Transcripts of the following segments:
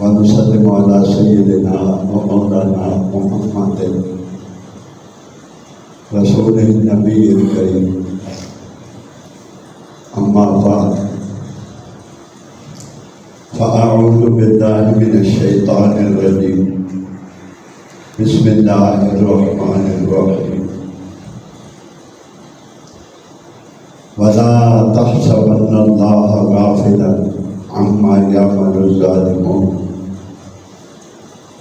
ونسلم على سيدنا ومولانا محمد رسول النبي الكريم أما بعد فأعوذ بالله من الشيطان الرجيم بسم الله الرحمن الرحيم ولا تحسبن الله غافلا عما يعمل الظالمون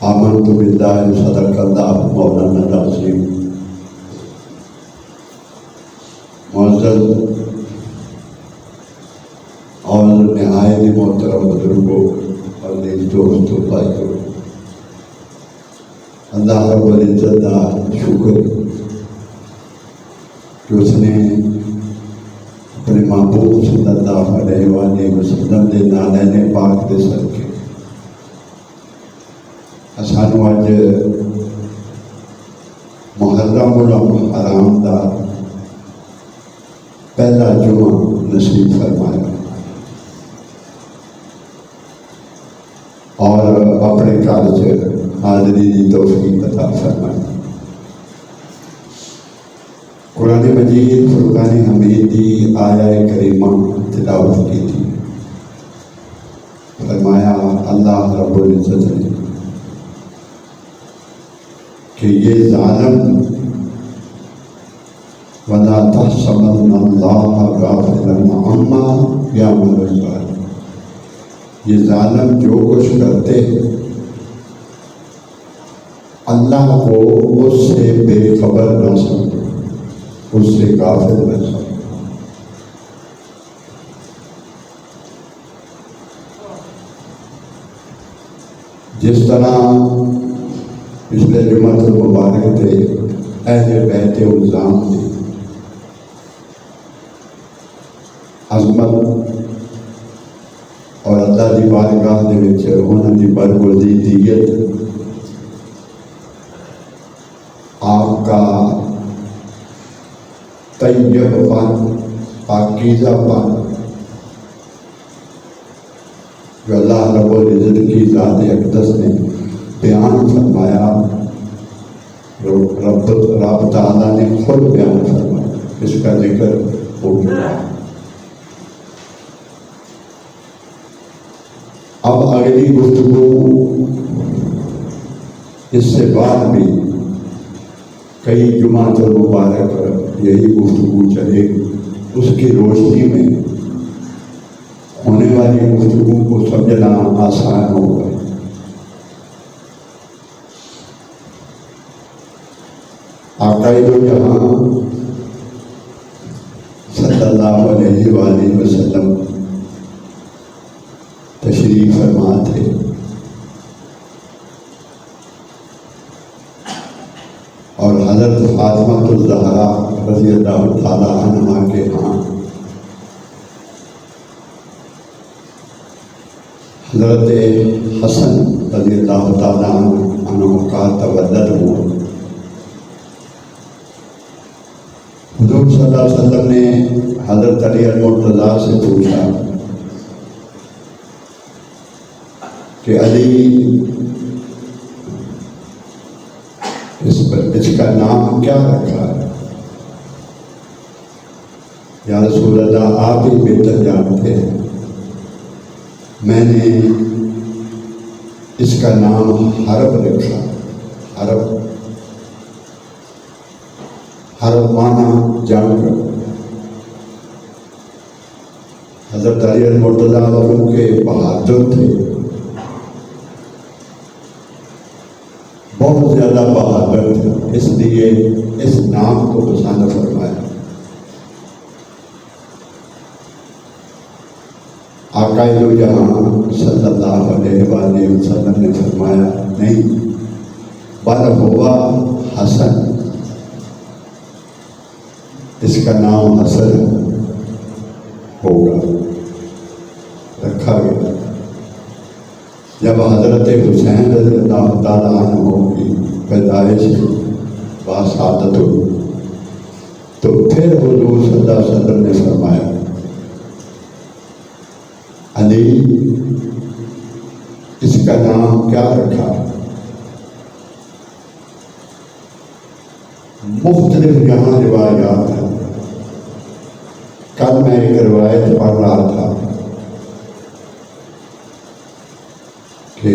آمنت بالله صدق الله مولانا العظيم۔ معزز اور نہایت محترم بزرگوں اور نیک دوستوں بھائیوں، اللہ رب العزت کا شکر کہ اس نے اپنے محبوب صلی اللہ علیہ وآلہ وسلم کے نالین پاک دے صدقے سانو اج محرم الحرام کا پہلا جمعہ نصیب فرمایا اور اپنے گھر سے حاضری کی توفیق عطا فرمائی۔ قرآن مجید فرقان حمید کی آیہ کریمہ تلاوت کی تھی۔ فرمایا اللہ رب العزت نے کہ یہ ظالم وَلَا تَحْسَبَنَّ اللَّهَ غَافِلًا عَمَّا يَعْمَلُ الظَّالِمُونَ، یہ ظالم جو کچھ کرتے اللہ کو اس سے بے خبر نہ سمجھو، اس سے غافل نہ سمجھو۔ جس طرح پچھلے جمعہ المبارک تھے اہل بیت الزام تھی، عظمت اور اللہ کی بارگاہ دے وچ انہاں دی برگزیدگیت، آپ کا طیب پن، پاکیزہ پن جو اللہ رب العزت کی ذات اقدس نے بیان فرمایا، رب تعالیٰ نے خود بیان فرمایا، اس کا ذکر ہو چکا۔ اب اگلی گفتگو اس سے بعد بھی کئی جمعہ مبارک یہی گفتگو چلے، اس کی روشنی میں ہونے والی گفتگو کو سمجھنا آسان ہوگا۔ آقا دو جہاں صلی اللہ علیہ وآلہ وسلم تشریف فرما تھے، اور حضرت فاطمہ الزہرا رضی اللہ تعالیٰ عنہا کے ہاں حضرت حسن رضی اللہ تعالیٰ عنہ کا تولد ہوا۔ حضور صلی اللہ علیہ وسلم نے حضرت علی المرتضیٰ سے پوچھا کہ علی اس کا نام کیا رکھا ہے؟ یا رسول اللہ آپ ہی بہتر جانتے ہیں، میں نے اس کا نام حرب رکھا۔ حرب مانا جنگ۔ حضرت علی المرتضیٰ کے بہادر تھے، بہت زیادہ بہادر تھے، اس لیے اس نام کو پسند فرمایا۔ آقا دو جہاں صلی اللہ علیہ وآلہ وسلم نے فرمایا نہیں، بل ہوا حسن، اس کا نام حسن ہوگا، رکھا گیا۔ جب حضرت حسین رضی اللہ تعالیٰ عنہ کی پیدائش باسعادت ہوئی تو پھر حضور صلی اللہ علیہ وسلم نے فرمایا علی اس کا نام کیا رکھا؟ مختلف یہاں روایات ہیں. کل میں ایک روایت پڑھ رہا تھا کہ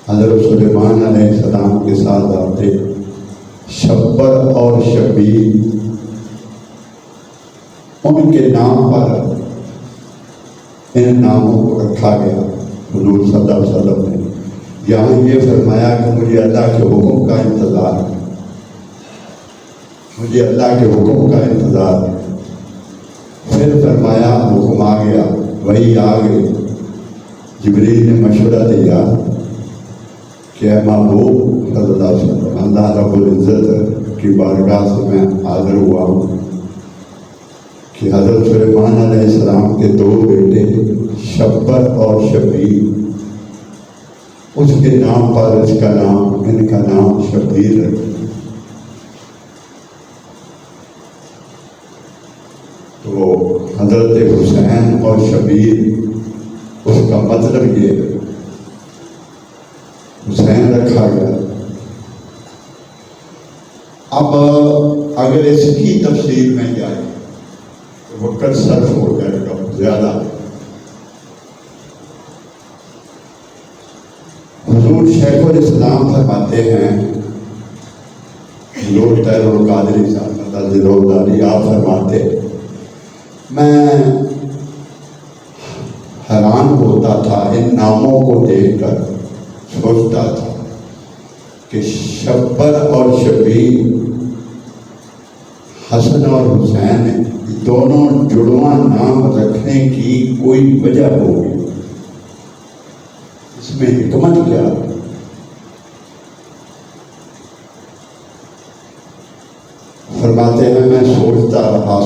حضرت سلیمان علیہ السلام کے ساتھ آتے شبر اور شبیر، ان کے نام پر ان ناموں کو رکھا گیا. حضور صلی اللہ علیہ وسلم نے یہاں یہ فرمایا کہ مجھے اللہ کے حکم کا انتظار ہے، مجھے اللہ کے حکم کا انتظار ہے. پھر فرمایا حکم آ گیا، وہی آ گئی. جبریل نے مشورہ دیا کہ اے محبوب صلی اللہ علیہ وسلم، اللہ رب العزت کی بارگاہ سے میں حاضر ہوا ہوں کہ حضرت سلیمان علیہ السلام کے دو بیٹے شبر اور شبیر، اس کے نام پر ان کا نام شبیر رکھا. تو حضرت حسین اور شبیر، اس کا مطلب یہ حسین رکھا گیا. اب اگر اس کی تفسیر میں جائے تو وقت صرف ہو جائے گا زیادہ. حضور شیخ الاسلام فرماتے ہیں، حضور تیر القادری صاحب، آپ فرماتے میں حیران ہوتا تھا ان ناموں کو دیکھ کر، سوچتا تھا کہ شبر اور شبیر، حسن اور حسین، دونوں جڑواں نام رکھنے کی کوئی وجہ ہوگی، اس میں حکمت کیا؟ فرماتے ہیں میں سوچتا رہا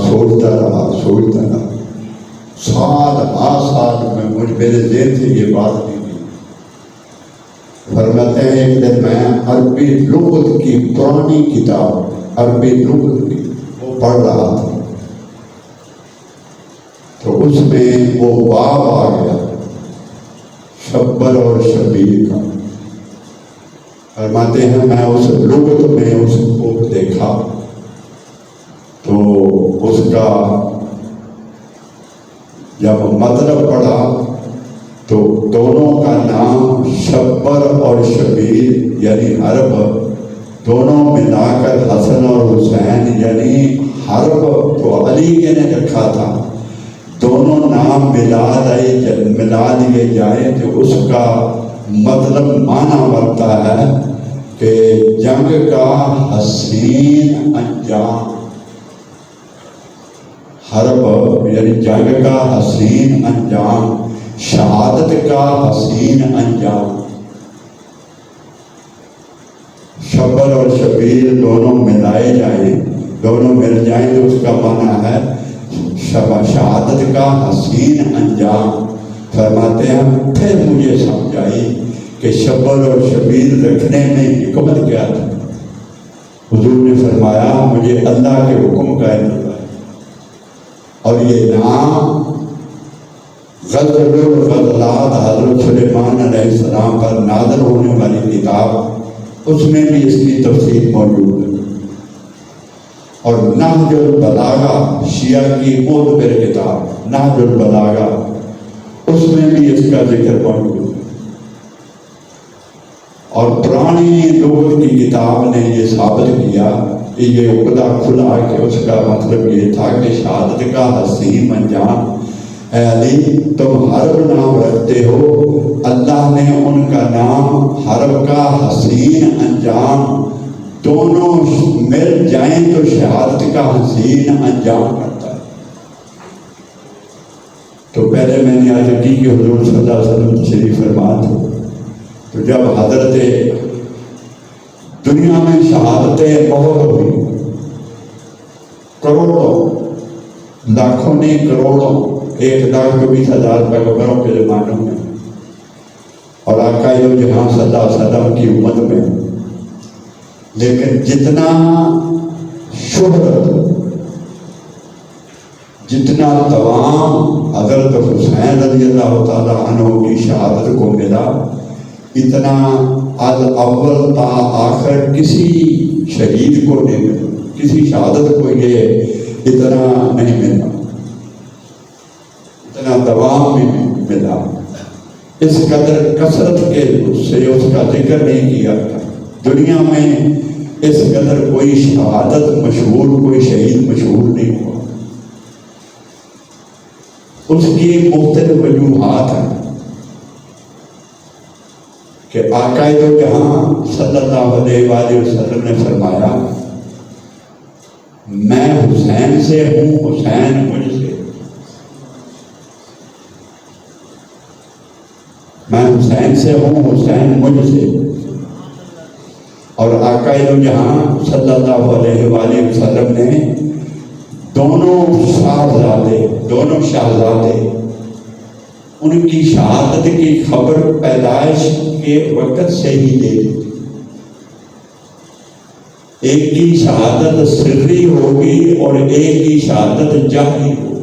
سال میں میرے ذہن سے یہ بات نہیں ہوئی. فرماتے ہیں ایک دن میں عربی لغت کی پرانی کتاب، عربی لغت کی وہ پڑھ رہا تھا، تو اس میں وہ باب آ گیا شبر اور شبیر کا. فرماتے ہیں میں اس لغت میں اس کو دیکھا تو اس کا جب مطلب پڑھا تو دونوں کا نام شبر اور شبیر یعنی حرب، دونوں ملا کر حسن اور حسین یعنی حرب تو علی کے نے رکھا تھا، دونوں نام ملا دیے جائیں تو اس کا مطلب معنی بنتا ہے کہ جنگ کا حسین انجام. حرب یعنی جنگ کا حسین انجام، شہادت کا حسین انجام. شبر اور شبیر دونوں ملائے جائیں، دونوں مل جائیں تو اس کا معنی ہے شہادت کا حسین انجام. فرماتے ہیں پھر مجھے سمجھ آئی کہ شبر اور شبیر رکھنے میں حکمت کیا تھا. حضور نے فرمایا مجھے اللہ کے حکم کا انتظار، اور یہ نام غزل الغزلات حضرت سلیمان علیہ السلام پر نازل ہونے والی کتاب، اس میں بھی اس کی تفصیل موجود ہے. اور نہج البلاغہ شیعہ کی معتبر کتاب نہج البلاغہ، اس میں بھی اس کا ذکر موجود ہے. اور پرانی لغت کی کتاب نے یہ ثابت کیا کہ یہ عقدہ کھلا کہ اس کا مطلب یہ تھا کہ شہادت کا حسین انجام. اے علی تم حرب نام رکھتے ہو، اللہ نے ان کا نام حرب کا حسین انجام، دونوں مل جائیں تو شہادت کا حسین انجام کرتا ہے. تو پہلے میں نے عرض کی کہ حضور صلی اللہ علیہ وسلم تشریف فرما تھے، تو جب حضرت دنیا میں شہادتیں بہت ہوئی، کروڑوں، لاکھوں نہیں کروڑوں، 1,20,000 پیغمبروں کے زمانوں میں اور آقا جہاں صلی اللہ علیہ وسلم کی امت میں. لیکن جتنا شہرت، جتنا تمام حضرت حسین رضی اللہ تعالیٰ عنہ کی شہادت کو ملا، اتنا از اول تا آخر کسی شہید کو نہیں ملا، کسی شہادت کو یہ اتنا نہیں ملا، اتنا دوام میں ملا۔ اس قدر کثرت کے سے اس کا ذکر نہیں کیا تھا۔ دنیا میں اس قدر کوئی شہادت مشہور، کوئی شہید مشہور نہیں ہوا۔ اس کی مختلف وجوہات ہیں کہ آقا دو جہاں صلی اللہ علیہ وآلہ وسلم نے فرمایا، میں حسین سے ہوں، حسین مجھ سے، میں حسین سے ہوں، حسین مجھ سے۔ اور آقا دو جہاں صلی اللہ علیہ وآلہ وسلم نے دونوں شہزادے ان کی شہادت کی خبر پیدائش کے وقت سے ہی دے دی۔ ایک کی شہادت سری ہوگی اور ایک کی شہادت جہری ہوگی۔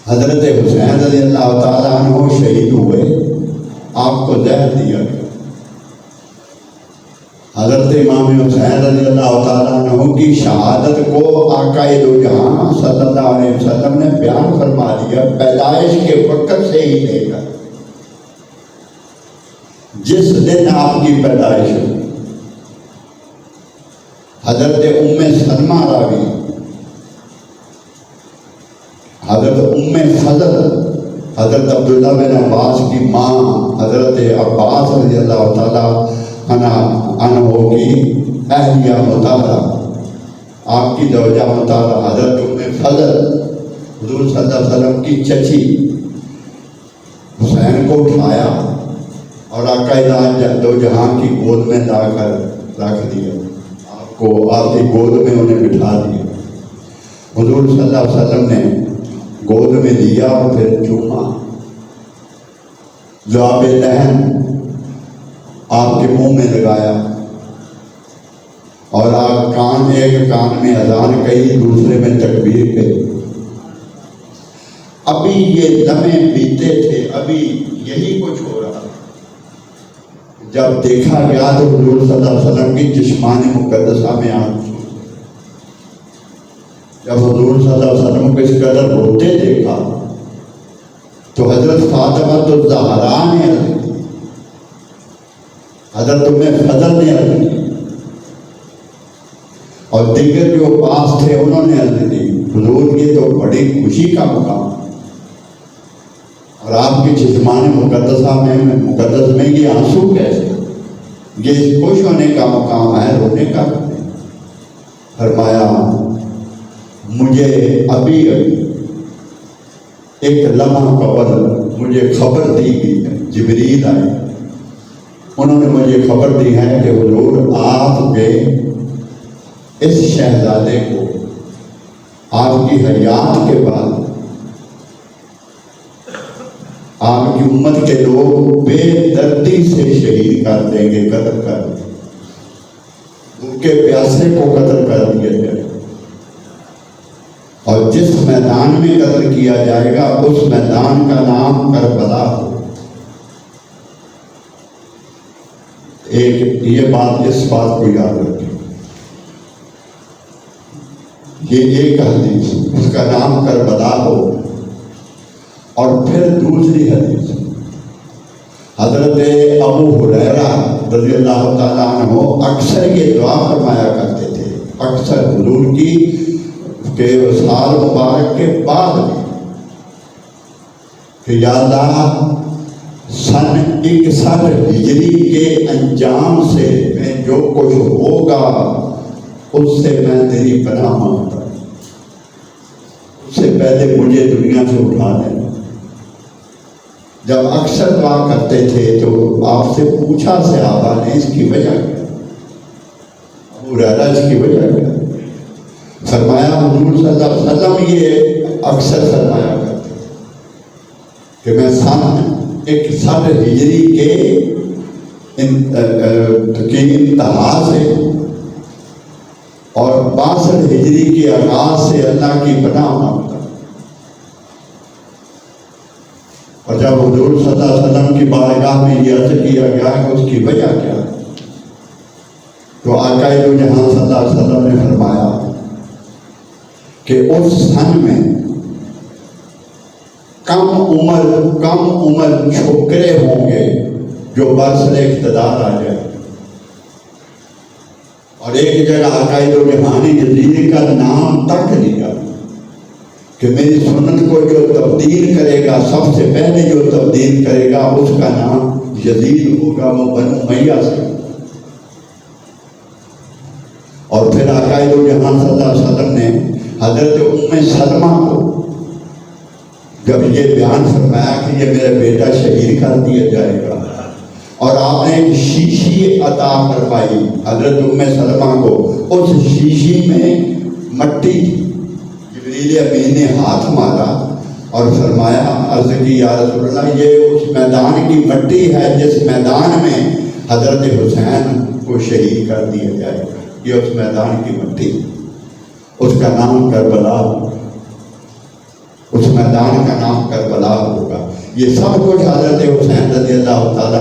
حضرت حسین رضی اللہ تعالیٰ عنہ شہید ہوئے، آپ کو زہر دیا گیا۔ حضرت امام حسین رضی اللہ تعالیٰ عنہ کی شہادت کو آقا دو جہاں صلی اللہ علیہ وسلم نے بیان فرما دیا پیدائش کے وقت سے ہی لے کر جس دن آپ کی پیدائش ہوئی۔ حضرت سلمہ راوی، حضرت فضل، حضرت عبداللہ بن عباس کی ماں حضرت عباس رضی اللہ تعالیٰ عنہ کی اہلیہ مطالعہ، آپ کی زوجہ مطالعہ حضرت فضل، حضور صلی اللہ علیہ وسلم کی چچی، حسین کو اٹھایا اور آقا دو جہاں کی گود میں لا کر رکھ دیا، آپ کی گود میں انہیں بٹھا دیا۔ حضور صلی اللہ علیہ وسلم نے گود میں لیا اور پھر چوما، لعاب دہن آپ کے منہ میں لگایا، اور آپ ایک کان میں اذان کہی، دوسرے میں تکبیر کہی۔ ابھی یہ لمحے بیتے تھے، ابھی یہی کچھ ہو رہا تھا۔ جب دیکھا گیا تو حضور صلی اللہ علیہ وسلم کی جسمان مقدسہ میں آنسو، جب حضور صلی اللہ علیہ وسلم کو اس قدر روتے دیکھا تو حضرت فاطمہ الزہرا نے عرض کی، حضرت فضل نے عرض کی، اور دیگر جو پاس تھے انہوں نے عرض کی، حضور یہ تو بڑی خوشی کا مقام، اور آپ کی جسمان مقدس میں یہ آنسو کیسے؟ یہ خوش ہونے کا مقام ہے، رونے کا نہیں۔ فرمایا مجھے ابھی ایک لمحہ قبل مجھے خبر دی گئی ہے، جبریل آئے، انہوں نے مجھے خبر دی ہے کہ حضور آپ کے اس شہزادے کو آپ کی حیات کے بعد آپ کی امت کے لوگ بے دردی سے شہید کر دیں گے، قتل کر دیں گے، بھوکے پیاسے کو قتل کر دیا جائے گا، اور جس میدان میں قتل کیا جائے گا اس میدان کا نام کربلا ہو۔ یہ بات، اس بات کو یاد رکھیں، یہ ایک حدیث، اس کا نام کربلا ہو۔ اور پھر دوسری حدیث، حضرت ابو ہریرہ رضی اللہ تعالیٰ عنہ اکثر یہ دعا فرمایا کرتے تھے، اکثر حضور کی کہ سال مبارک کے بعد کہ یا اللہ سن 61 ہجری کے انجام سے میں جو کچھ ہوگا اس سے میں تیری پناہ مانگتا ہوں، اس سے پہلے مجھے دنیا سے اٹھا دینا۔ جب اکثر دعا کرتے تھے تو آپ سے پوچھا صحابہ نے اس کی وجہ کیا، ابو ہریرہ اس کی وجہ کیا؟ فرمایا حضور صلی اللہ علیہ وسلم یہ اکثر فرمایا کرتے کہ میں سن 61 ہجری کے انتہا سے اور 62 ہجری کے آغاز سے اللہ کی پناہ مانگتا. اور جب حضور صلی اللہ علیہ وسلم کی بارگاہ میں یہ عرض کیا گیا کہ اس کی وجہ کیا ہے، تو آقا دو جہاں صلی اللہ علیہ وسلم نے فرمایا کہ اس سن میں کم عمر چھوکرے ہوں گے جو برسر اقتدار آ جائے. اور ایک جگہ آقا دو جہان یزید کا نام تک لیا کہ میری سنت کو جو تبدیل کرے گا، سب سے پہلے جو تبدیل کرے گا اس کا نام یزید ہوگا، وہ بنو امیہ سے. اور پھر آقا دو جہان صلی اللہ علیہ وسلم نے حضرت ام سلمہ کو جب یہ بیان فرمایا کہ یہ میرا بیٹا شہید کر دیا جائے گا، اور آپ نے ایک شیشی عطا فرمائی حضرت ام سلمہ کو، اس شیشی میں مٹی تھی. جبریل امین نے ہاتھ مارا اور فرمایا، عرض کی یا رسول اللہ یہ اس میدان کی مٹی ہے جس میدان میں حضرت حسین کو شہید کر دیا جائے گا. یہ اس میدان کی مٹی، اس کا نام کربلا ہوگا، اس میدان کا نام کربلا ہوگا. یہ سب کچھ حضرت حسین رضی اللہ تعالیٰ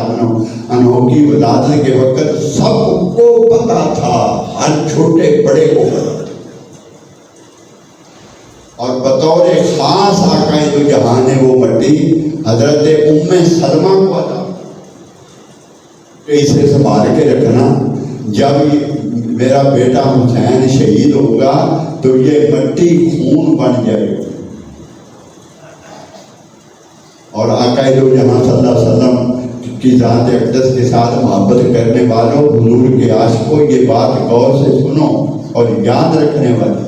عنہ کی ولادت کے وقت سب کو پتا تھا، ہر چھوٹے بڑے کو پتا تھا. اور بطور خاص آقا دو جہاں نے وہ مٹی حضرت ام سلمہ کو عطا کہ اسے سنبھال کے رکھنا، جب میرا بیٹا حسین شہید ہوگا تو یہ مٹی خون بن جائے گی. اور آقا دو جہاں صلی اللہ علیہ وسلم کی ذات اقدس کے ساتھ محبت کرنے والوں، حضور کے عاشقوں، یہ بات غور سے سنو اور یاد رکھنے والی،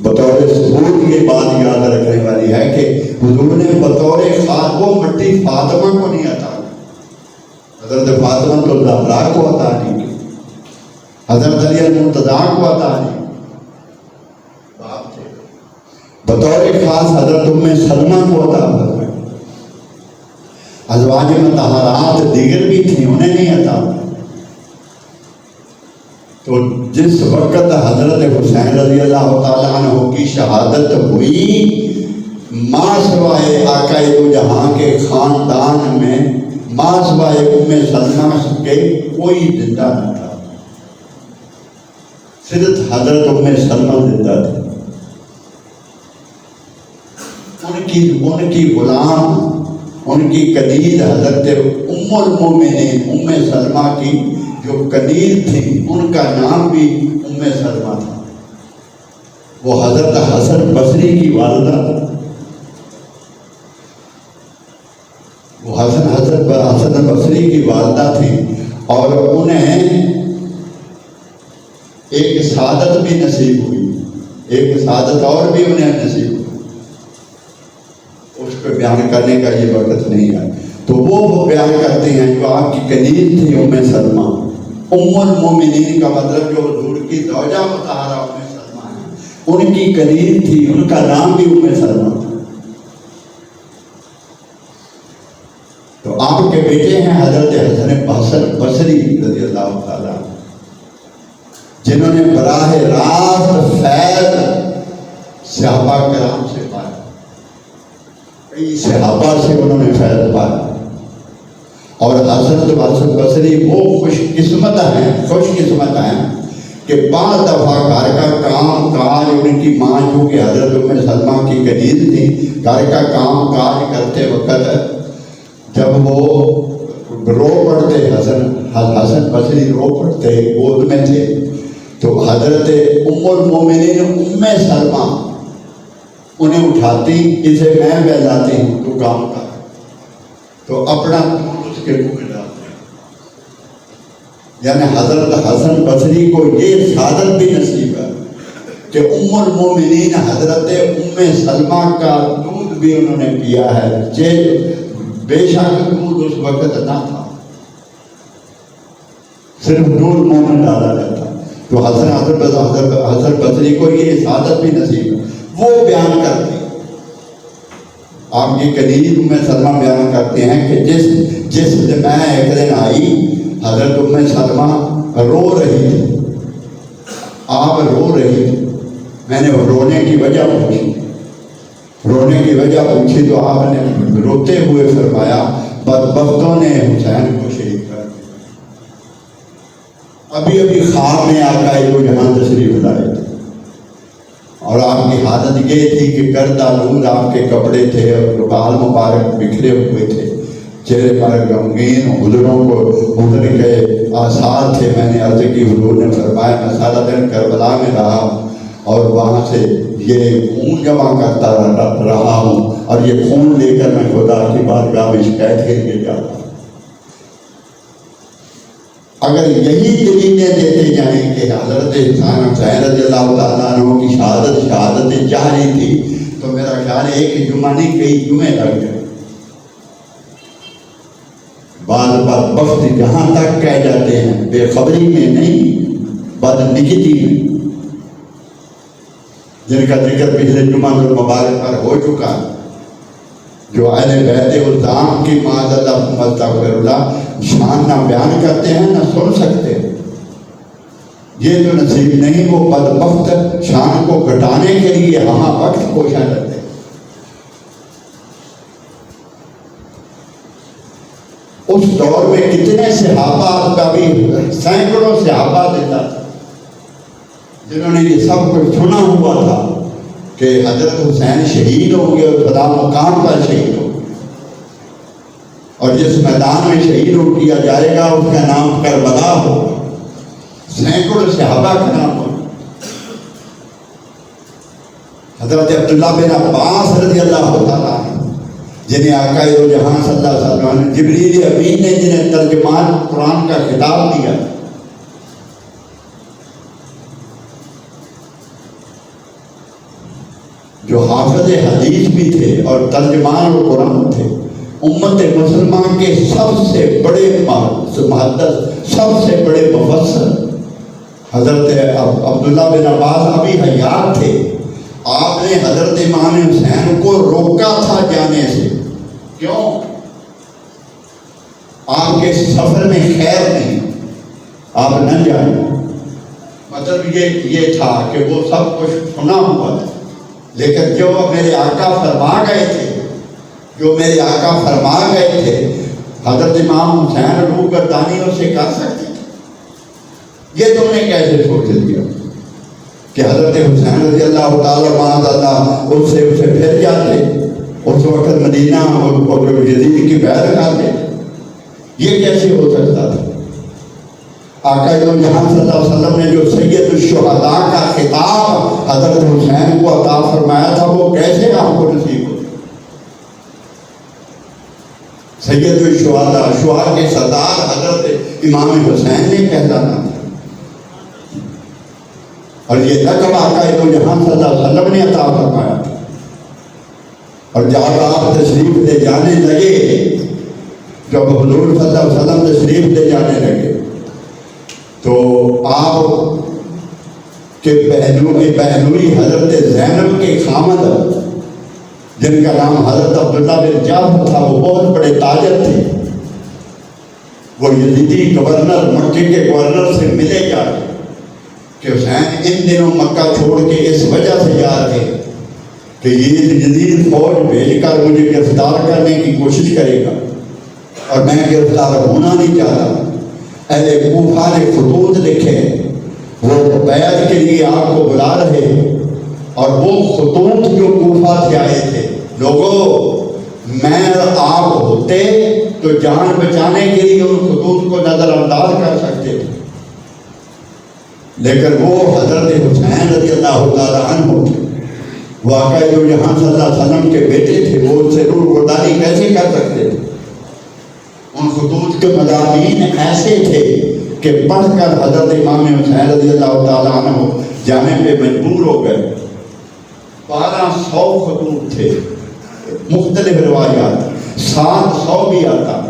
بطور ثبوت یہ بات یاد رکھنے والی ہے کہ حضور نے بطور خاص وہ مٹی فاطمہ کو نہیں عطا کی. حضرت فاطمہ تو زہرا کو عطا نہیں کی، حضرت علی المرتضیٰ کو عطا نہیں. بطور خاص حضرت ام سلمہ کو عطا فرمائی. ازواج مطہرات دیگر بھی تھیں، انہیں نہیں عطا. تو جس وقت حضرت حسین رضی اللہ تعالیٰ عنہ کی شہادت ہوئی، ماں سوائے آقا دو جہاں کے خاندان میں، ماں سوائے ام سلمہ کے کوئی زندہ نہ تھا، صرف حضرت ام سلمہ زندہ تھی. ان کی غلام، ان کی کنیز حضرت ام المومنین ام سلمہ کی جو کنیز تھی، ان کا نام بھی ام سلمہ تھا. وہ حضرت حسن بصری کی والدہ، وہ حسن بصری کی والدہ تھی. اور انہیں ایک سعادت بھی نصیب ہوئی، ایک سعادت اور بھی انہیں نصیب ہوئی، اس پہ بیان کرنے کا یہ وقت نہیں ہے. تو وہ بیان کرتے ہیں جو آپ کی کنیز تھی ام سلمہ. ام المومنین کا مطلب جو حضور کی زوجہ مطہرہ ام سلمہ ہے، ان کی کنیز تھی، ان کا نام بھی ام سلمہ تھا. تو آپ کے بیٹے ہیں حضرت حسن بصری رضی اللہ تعالیٰ، جنہوں نے براہ راست فیض صحابہ کرام سے پایا، کئی صحابہ سے انہوں نے فیض پایا. اور حضرت حسن بصری وہ خوش قسمت ہیں کہ بعض دفعہ گھر کا کام کاج، ان کی ماں جو کہ حضرت ام سلمہ کی کنیز تھی، گھر کا کام کاج کرتے وقت جب وہ رو پڑتے، حسن بصری رو پڑتے، گود میں تھے، تو حضرت ام المومنین ام سلمہ انہیں اٹھاتی، اسے میں بہلاتی ہوں تو کام کر، تو اپنا اس کے منہ میں ڈالتے ہیں. یعنی حضرت حسن بصری کو یہ سعادت بھی نصیب ہے کہ ام المومنین حضرت ام سلمہ کا دودھ بھی انہوں نے پیا ہے. بے شک دودھ اس وقت نہ تھا، صرف دودھ منہ میں ڈالا جاتا. تو حسن بصری کو یہ سعادت بھی نصیب ہے. وہ بیان کرتے ہیں، آپ کی کنیز ام سلمہ بیان کرتے ہیں کہ جس میں ایک دن آئی، حضرت ام سلمہ رو رہی تھی، آپ رو رہی تھی. میں نے رونے کی وجہ پوچھی. رونے کی وجہ پوچھی تو آپ نے روتے ہوئے فرمایا بدبختوں نے حسین کو شہید کر دیا. ابھی ابھی خواب میں آقا دو جہاں تشریف لائے تھے اور آپ کی حالت یہ تھی کہ گرد آلود آپ کے کپڑے تھے اور بال مبارک بکھرے ہوئے تھے, چہرے پر غمگین حضوروں کو حضر کے آثار تھے. میں نے عرض کی حضور نے فرمایا میں سارا دن کربلا میں رہا اور وہاں سے یہ خون جمع کرتا رہا ہوں اور یہ خون لے کر میں خدا کی بارگاہ میں شکایت کے لیے جاتا ہوں. اگر یہی دلیلیں دیتے جائیں کہ حضرت حسین رضی اللہ تعالیٰ عنہ کی شہادت جاری تھی تو میرا خیال ہے ایک جمعہ نہیں کئی جمعے لگ گئے. بعض بدبخت جہاں تک کہہ جاتے ہیں بے خبری میں نہیں بدنگتی میں, جن کا ذکر پچھلے جمعہ المبارک پر ہو چکا, جو اہل بیت الزام کی معاذ اللہ مستغفر اللہ شان نہ بیان کرتے ہیں نہ سن سکتے. یہ جو نصیب نہیں وہ بدبخت شان کو گھٹانے کے لیے ہمہ وقت کوشاں کرتے ہیں. اس دور میں کتنے صحابہ کا بھی سینکڑوں صحابہ دیتا تھا جنہوں نے یہ سب کچھ سنا ہوا تھا کہ حضرت حسین شہید ہوں گے اور خدا مقام پر شہید ہوں گے, اور جس میدان میں شہید ہو کیا جائے گا اس کا نام کربلا ہوگا. سینکڑوں صحابہ کا نام ہو. حضرت عبداللہ بن عباس رضی اللہ تعالیٰ عنہ جنہیں آقا دو جہاں صلی اللہ علیہ وسلم جبریل امین نے جنہیں ترجمان قرآن کا خطاب دیا, جو حافظ حدیث بھی تھے اور ترجمان قرآن تھے, امت مسلمان کے سب سے بڑے محدث, سب سے بڑے مفسر حضرت عبداللہ بن عباس ابھی حیات تھے. آپ نے حضرت امام حسین کو روکا تھا جانے سے. کیوں؟ آپ کے سفر میں خیر نہیں, آپ نہ جائیں. مطلب یہ تھا کہ وہ سب کچھ سنا ہوا تھا, لیکن جو میرے آقا فرما گئے تھے حضرت امام حسین روح گردانی اسے کر سکتے تھے. یہ تم نے کیسے سوچ لیا کہ حضرت حسین رضی اللہ تعالیٰ معاذ اللہ اسے پھر جاتے, اس وقت مدینہ اور یزید کی بیعت کرتے؟ یہ کیسے ہو سکتا تھا؟ آقا دو جہاں صلی اللہ علیہ وسلم نے جو سید الشہداء کا خطاب حضرت حسین کو عطا فرمایا تھا وہ کیسے آپ کو نصیب ہو؟ سید الشہداء, شہداء کے سردار حضرت امام حسین نے کہلانا تھا, اور یہ لقب آقا دو جہاں صلی اللہ علیہ وسلم نے عطا فرمایا تھا. اور جب آپ تشریف لے جانے لگے, جب حضور صلی اللہ علیہ وسلم تشریف لے جانے لگے تو آپ کے بہنوئی حضرت زینب کے خامد جن کا نام حضرت عبداللہ بن جعفر تھا, وہ بہت بڑے تاجر تھے. وہ یزیدی گورنر, مکے کے گورنر سے ملے جا رہے کہ حسین ان دنوں مکہ چھوڑ کے اس وجہ سے جا رہے کہ یہ جدید فوج بھیج کر مجھے گرفتار کرنے کی کوشش کرے گا اور میں گرفتار ہونا نہیں چاہتا. اہل کوفہ نے خطوط لکھے, وہ بیعت کے لیے آپ کو بلا رہے, اور وہ خطوط جو کوفہ سے آئے تھے, لوگوں میں اور آپ ہوتے تو جان بچانے کے لیے ان خطوط کو نظر انداز کر سکتے تھے, لیکن وہ حضرت حسین رضی اللہ تعالیٰ عنہ وہ آقا دو جہاں صلی اللہ علیہ وسلم کے بیٹے تھے, وہ ان سے روح گردانی کیسے کر سکتے تھے؟ ان خطوط کے مضامین ایسے تھے کہ پڑھ کر حضرت امام حسین رضی اللہ تعالیٰ عنہ جانے پہ مجبور ہو گئے. 1200 خطوط تھے, مختلف روایات, 700 بھی آتا,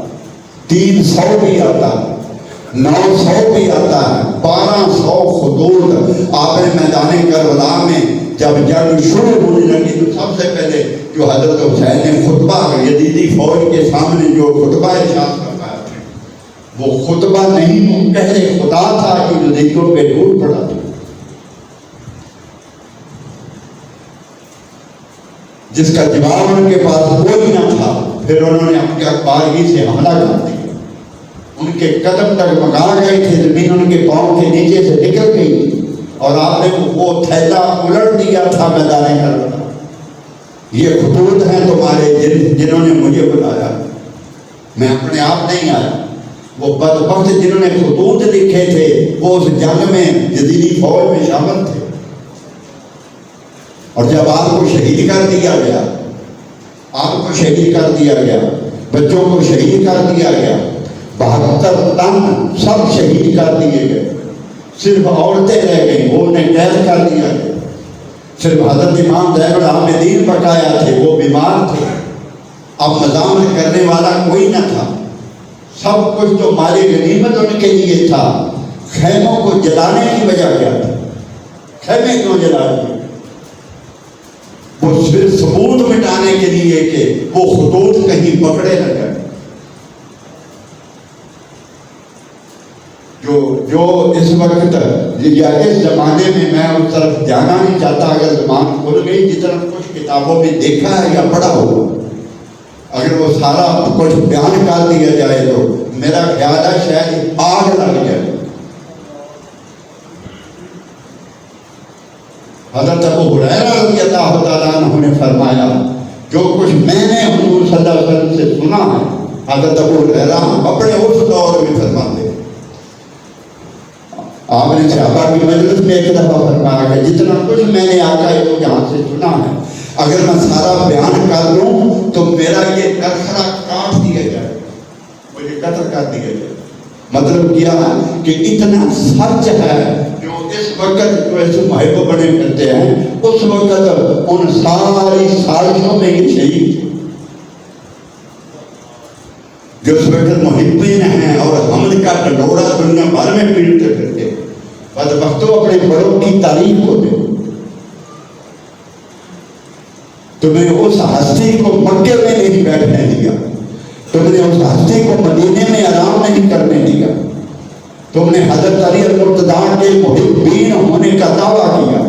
300 بھی آتا, 900 بھی آتا ہے, 1200 خطوط. آپ نے میدان کربلا میں جب جنگ شروع ہونے لگی تو سب سے پہلے جو حضرت حسین نے خطبہ یزیدی فوج کے سامنے جو خطبہ ارشاد فرمایا وہ خطبہ نہیں, وہ پہلے خدا تھا جو یزیدیوں پہ ٹوٹ پڑا تھا. جس کا جواب ان کے پاس کوئی نہ تھا، پھر انہوں نے اپنی بارگی سے حملہ کر دیا، ان کے قدم تک مگا گئے تھے، زمین ان کے پاؤں کے نیچے سے نکل گئی، اور آپ نے وہ تھیلا الٹ دیا تھا میدان کربلا۔ یہ خطوط ہیں تمہارے جنہوں نے مجھے بلایا، میں اپنے آپ نہیں آیا۔ وہ بدبخت جنہوں نے خطوط لکھے تھے وہ اس جنگ میں یزیدی فوج میں شامل تھے، اور جب آپ کو شہید کر دیا گیا، آپ کو شہید کر دیا گیا، بچوں کو شہید کر دیا گیا، 72 تن سب شہید کر دیے گئے، صرف عورتیں رہ گئیں، وہ انہیں قید کر دیا گیا، صرف حضرت امام زین العابدین بقایا تھے، وہ بیمار تھے، اب مزاحمت کرنے والا کوئی نہ تھا، سب کچھ تو مال غنیمت ان کے لیے تھا۔ خیموں کو جلانے کی وجہ کیا تھی؟ خیمے کیوں جلا دیے؟ وہ صرف ثبوت مٹانے کے لیے کہ وہ خطوط کہیں پکڑے نہ جائیں۔ جو اس وقت یا اس زمانے میں، میں اس طرف جانا نہیں چاہتا، اگر زبان کھل گئی، جس طرح کچھ کتابوں میں دیکھا ہے یا پڑھا ہو، اگر وہ سارا کچھ بیان کر دیا جائے تو میرا خیال ہے شاید آگ لگ جائے۔ حضرت ابو ہریرہ رضی اللہ تعالیٰ عنہ نے فرمایا، جو کچھ میں نے حضور صلی اللہ علیہ وسلم سے سنا ہے، حضرت ابو ہریرہ اپنے اس دور میں فرماتے ہیں، آپ نے صحابہ کی مجلس میں ایک دفعہ فرمایا کہ جتنا کچھ میں نے آقا کو جہاں سے سنا ہے، اگر میں سارا بیان کر لوں تو میرا یہ نرخرا کاٹ دیا جائے، مجھے قتل کر دیا جائے۔ مطلب کیا ہے کہ اتنا سچ ہے جو اس وقت جو ایسے محب بنے کرتے ہیں، اس وقت ان ساری سازشوں میں یہ شہید تھے، جو اس وقت محبین ہیں اور حمل کا ڈنڈورا دنیا بھر میں پیٹتے پھرتے۔ بدبختوں اپنے بڑوں کی تعریف کو دے، تمہیں اس ہستی کو مکے میں نہیں بیٹھنے دیا، تم نے اس ہستی کو مدینے میں آرام نہیں کرنے دیا، تم نے حضرت علی المرتضیٰ کے محبین ہونے کا دعویٰ کیا،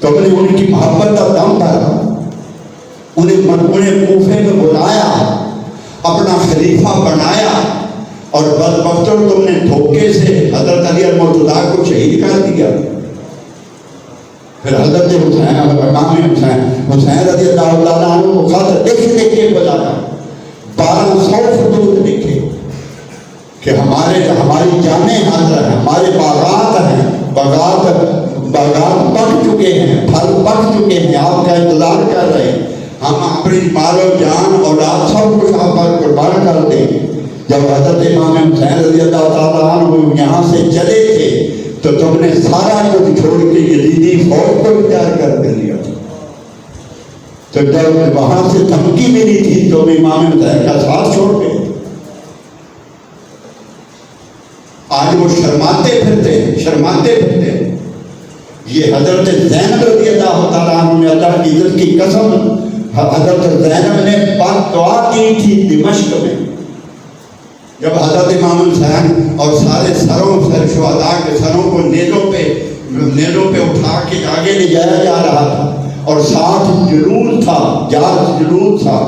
تم نے ان کی محبت کا دم بھرا، انہیں کوفے میں بلایا، اپنا خلیفہ بنایا، اور بدبختوں تم نے دھوکے سے حضرت علی المرتضیٰ کو شہید کر دیا۔ پھر حضرت حسین رضی اللہ عنہ کو خط لکھ کے بلایا، 1200 خطوط لکھے کہ ہماری جانیں حاضر ہیں، ہمارے باغات ہیں، باغات پک چکے ہیں، پھل پک چکے ہیں، آپ کا انتظار کر رہے ہیں، ہم اپنی مال و جان اولاد سب کچھ آپ پر قربان کر دیں گے۔ جب حضرت امام حسین رضی اللہ تعالیٰ عنہ یہاں سے چلے تھے تو تم نے سارا کچھ چھوڑ کے یزیدی فوج کو اختیار کر لیا، تو جب وہاں سے دھمکی ملی تھی تو امام حسین کا ساتھ چھوڑ گئے۔ آج وہ شرماتے پھرتے ہیں۔ یہ حضرت زینب رضی اللہ تعالیٰ عنہ نے، اللہ کی عزت کی قسم، حضرت زینب نے دعا کی تھی دمشق میں، جب حضرت امام حسین اور سارے شہداء کے سروں کو نیزوں پہ اٹھا کے آگے لے جایا جا رہا تھا، اور ساتھ جلوس تھا،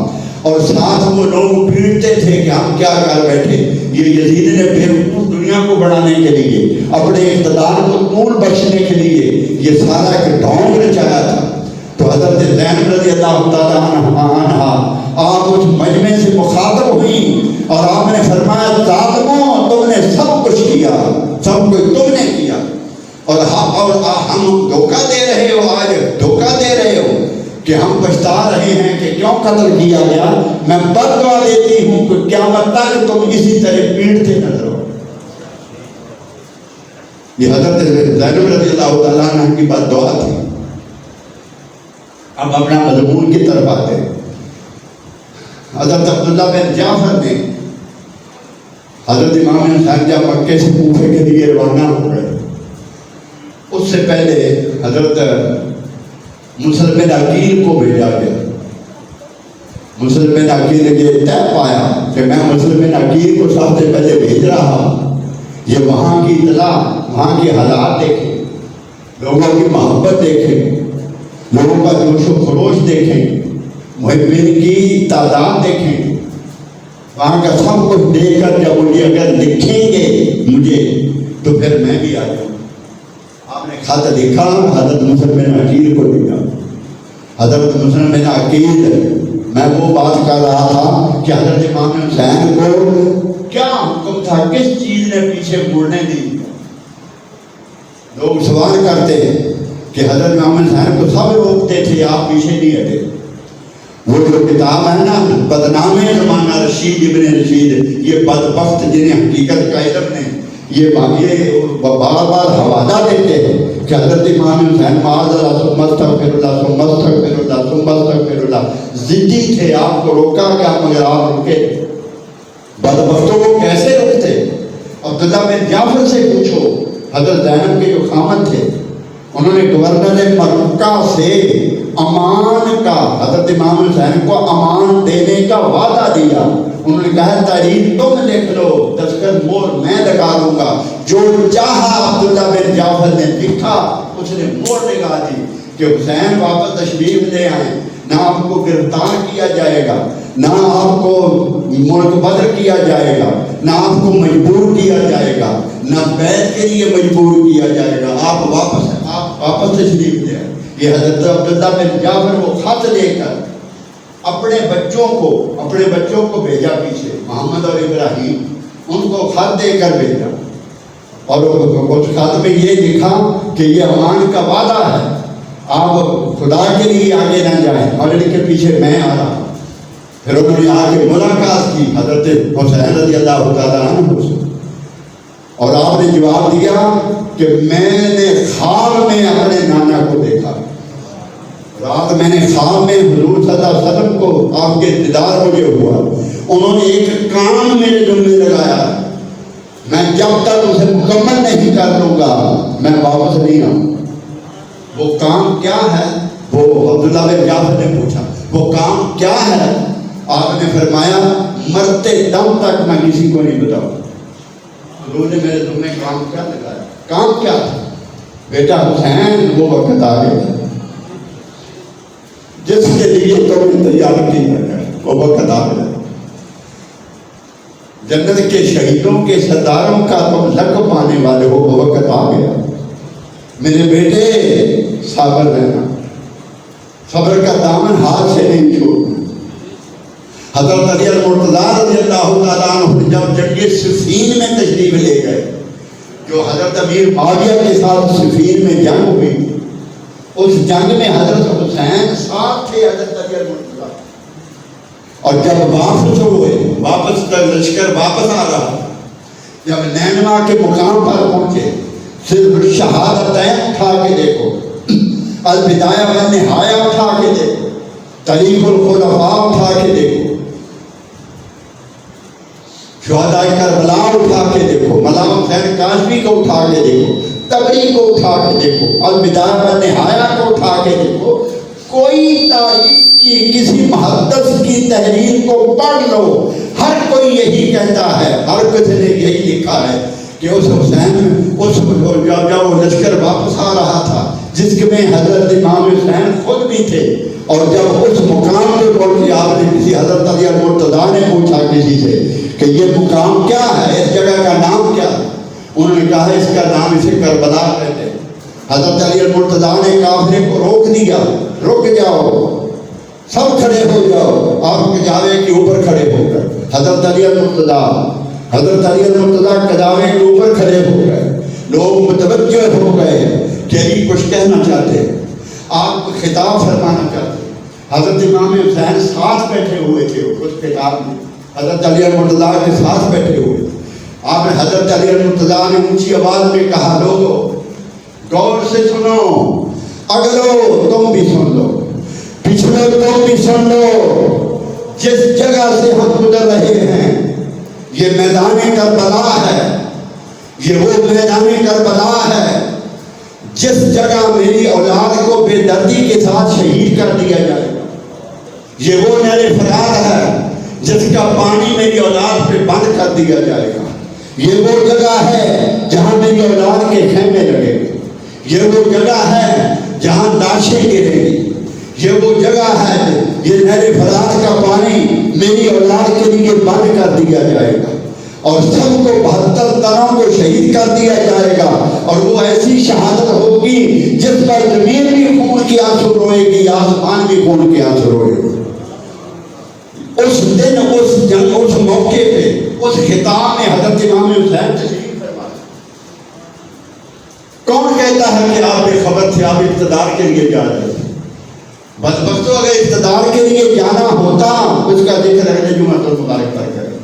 اور ساتھ وہ لوگ پیٹتے تھے کہ ہم کیا کر بیٹھے، یہ یزید نے بیوقوف دنیا کو بڑھانے کے لیے، اپنے اقتدار کو طول بخشنے کے لیے یہ سارا ایک ڈھونگ رچایا تھا۔ تو حضرت زینب رضی اللہ تعالیٰ عنہ آپ اس مجمع سے مخاطب ہوئی اور آپ نے فرمایا، ظالموں تم نے سب کچھ کیا، سب کچھ تم نے کیا، اور ہم دھوکہ دے رہے ہو، آج دھوکہ دے رہے ہو کہ ہم پچھتا رہے ہیں کہ کیوں قتل کیا گیا۔ میں بد دعا دیتی ہوں کہ قیامت تک تم اسی طرح پیٹتے نظر ہو۔ یہ حضرت زینب رضی اللہ تعالیٰ عنہ کی بد دعا تھی۔ اب اپنا مضمون کی طرف آتے ہیں۔ حضرت عبداللہ بن جعفر نے حضرت امام حسین جب مکے سے کوفے کے لیے روانہ ہو گئے، اس سے پہلے حضرت مسلم بن عقیل کو بھیجا گیا۔ مسلم بن عقیل نے یہ طے پایا کہ میں مسلم بن عقیل کو سب سے پہلے بھیج رہا ہوں، یہ وہاں کی اطلاع، وہاں کے حالات دیکھیں، لوگوں کی محبت دیکھیں، لوگوں کا جوش و خروش دیکھیں، محبین کی تعداد دیکھیں، وہاں کا سب کچھ دیکھ کر جب مجھے اگر لکھیں گے مجھے تو پھر میں بھی آ جاؤں۔ آپ نے خط لکھا، حضرت مسلم بن عقیل کو لکھا۔ حضرت مسلم بن عقیل، میں وہ بات کر رہا تھا کہ حضرت امام حسین کو کیا حکم تھا، کس چیز نے پیچھے مڑنے دی؟ لوگ سوال کرتے ہیں کہ حضرت امام حسین کو سب روکتے تھے، آپ پیچھے نہیں ہٹے۔ وہ جو کتاب ہے نا بدنام زمانہ رشید ابن رشید، یہ بدبخت جنہیں حقیقت کا علم نہیں، یہ بار بار حوالہ دیتے ہیں کہ حضرت امام حسین معاذ اللہ ثم استغفر اللہ ثم استغفر اللہ ثم استغفر اللہ، ضدی تھے، آپ کو روکا کیا مگر آپ رکے؟ بدبختوں کو کیسے روکتے؟ عبداللہ بن جعفر سے پوچھو، حضرت زینب کے جو خامد تھے، انہوں نے گورنر مکہ سے امان کا، حضرت امام حسین کو امان دینے کا وعدہ دیا۔ انہوں نے کہا تاریخ تم لکھ لو، دستخط مور میں لگا دوں گا۔ جو چاہا عبداللہ بن جعفر نے لکھا، اس نے مور لگا دی کہ حسین واپس تشریف لے آئیں، نہ آپ کو گرفتار کیا جائے گا، نہ آپ کو ملک بدر کیا جائے گا، نہ آپ کو مجبور کیا جائے گا، نہ بیعت کے لیے مجبور کیا جائے گا، آپ واپس تشریف لے آئیں۔ یہ حضرت عبداللہ بن جعفر وہ خط لے کر اپنے بچوں کو بھیجا پیچھے، محمد اور ابراہیم، ان کو خط دے کر بھیجا، اور اس خط میں یہ لکھا کہ یہ امان کا وعدہ ہے، آپ خدا کے لیے آگے نہ جائیں، اور ان کے پیچھے میں آ رہا ہوں۔ پھر انہوں نے آ کے ملاقات کی حضرت حسین رضی اللہ تعالیٰ عنہ سے، اور آپ نے جواب دیا کہ میں نے خواب میں اپنے نانا کو دیکھا، رات میں نے خواب میں حضور صلی اللہ علیہ وسلم کو، آپ کے دیدار مجھے ہوا، انہوں نے ایک کام میرے ذمہ لگایا، میں جب تک اسے مکمل نہیں کر لوں گا میں واپس نہیں آؤں۔ وہ کام کیا ہے؟ وہ عبداللہ بن جعفر نے پوچھا وہ کام کیا ہے؟ آپ نے فرمایا مرتے دم تک میں کسی کو نہیں بتاؤں۔ حضور نے میرے ذمہ کام کیا لگایا؟ کام کیا تھا؟ بیٹا حسین وہ وقت آ گیا جس کے لیے تم نے تیار کی ہے، وہ وقت آ گیا، جنت کے شہیدوں کے سرداروں کا تم لقب پانے والے ہو، وہ وقت آ گیا۔ میرے بیٹے صابر رہنا، صبر کا دامن ہاتھ سے نہیں چھوڑنا۔ حضرت علی المرتضیٰ رضی اللہ تعالیٰ عنہ جب جنگ صفین میں تشریف لے گئے، جو حضرت امیر معاویہ کے ساتھ صفین میں جنگ ہوئی، اس جنگ میں حضرت حسین ساتھ تھے حضرت علی المرتضیٰ، اور جب واپس لشکر واپس آ رہا، جب نینوا کے مقام پر پہنچے، صرف شہادتین اٹھا کے دیکھو، البدایہ والنہایہ اٹھا کے دیکھو، تاریخ الخلفاء اٹھا کے دیکھو، شہداء کربلا اٹھا کے دیکھو، مولانا حسین کاشمی کو اٹھا کے دیکھو، تبری کو اٹھا کے دیکھو، البدایہ والنہایہ کو اٹھا کے دیکھو، کوئی تاریخ کی کسی محدث کی تحریر کو پڑھ لو، ہر کوئی یہی کہتا ہے، ہر کسی نے یہی لکھا ہے کہ اس حسین جب وہ لشکر واپس آ رہا تھا جس میں حضرت امام حسین خود بھی تھے، اور جب اس مقام پہ پہنچے، آپ نے کسی حضرت علی المرتضیٰ نے پوچھا کسی سے کہ یہ مقام کیا ہے، اس جگہ کا نام کیا ہے؟ انہوں نے کہا اس کا نام اسے کربلا کہتے ہیں۔ حضرت علی المرتضیٰ نے کافرے کو روک دیا، رک جاؤ، سب کھڑے ہو جاؤ، آپ کجاوے کے اوپر کھڑے ہو گئے۔ حضرت علی المرتضیٰ کجاوے کے اوپر کھڑے ہو گئے، لوگ متوجہ ہو گئے کہ یہ کچھ کہنا چاہتے ہیں، آپ کو خطاب فرمانا چاہتے ہیں۔ حضرت امام حسین ساتھ بیٹھے ہوئے تھے اس خطاب میں، حضرت علی المرتضیٰ کے ساتھ بیٹھے ہوئے، آپ نے حضرت علی المرتضیٰ نے اونچی آواز میں کہا لوگو غور سے سنو، اگلو تم بھی سن لو، پچھلو تم بھی سن لو، جس جگہ سے ہم گزر رہے ہیں یہ میدان کربلا ہے، یہ وہ میدان کربلا ہے جس جگہ میری اولاد کو بے دردی کے ساتھ شہید کر دیا جائے گا، یہ وہ نہر فرات ہے جس کا پانی میری اولاد پہ بند کر دیا جائے گا، یہ وہ جگہ ہے جہاں میری اولاد کے خیمے لگے گے، یہ وہ جگہ ہے جہاں لاشیں گریں گی. یہ وہ جگہ ہے، یہ نہر فرات کا پانی میری اولاد کے لیے بند کر دیا جائے گا، اور سب کو 72 تنوں کو شہید کر دیا جائے گا. اور وہ ایسی شہادت ہوگی جس پر زمین بھی خون کی آنسو روئے گی، آسمان بھی خون کی آنسو روئے گی. اس دن، اس جنگ، اس موقع پہ، اس خطاب میں حضرت امام حسین تشریف فرما. کون کہتا ہے کہ آپ بے خبر تھے، آپ اقتدار کے لیے جا رہے تھے؟ بدبختو، اگر اقتدار کے لیے جانا ہوتا، اس کا ذکر اگلے جمعہ المبارک پر کریں.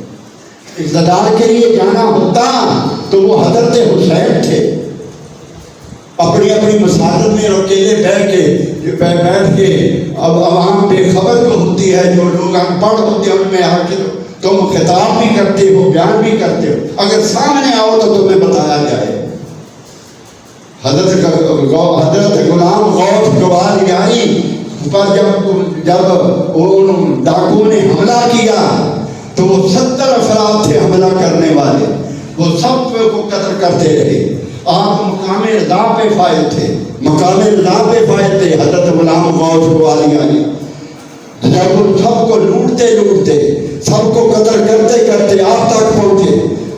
اقتدار کے لیے جانا ہوتا تو وہ حضرت حسین تھے. اپنی اپنی مساجد میں اکیلے بیٹھ کے اب عوام بے خبر جو ہوتی ہے، جو لوگ ان پڑھ ہوتے ہیں، ان میں آ کے تم خطاب بھی کرتے ہو، بیان بھی کرتے ہو. اگر سامنے آؤ تو تمہیں بتایا جائے. حضرت غلام غوث قوالیانی پر جب ان ڈاکوؤں نے حملہ کیا تو وہ 70 افراد تھے حملہ کرنے والے، وہ سب کو قتل کرتے رہے. آپ مقام رضا پہ فائز تھے، مقام رضا پہ فائز تھے حضرت غلام غوث قوالیانی. جب وہ سب کو لوٹتے سب کو قتل کرتے آپ تک پہنچے.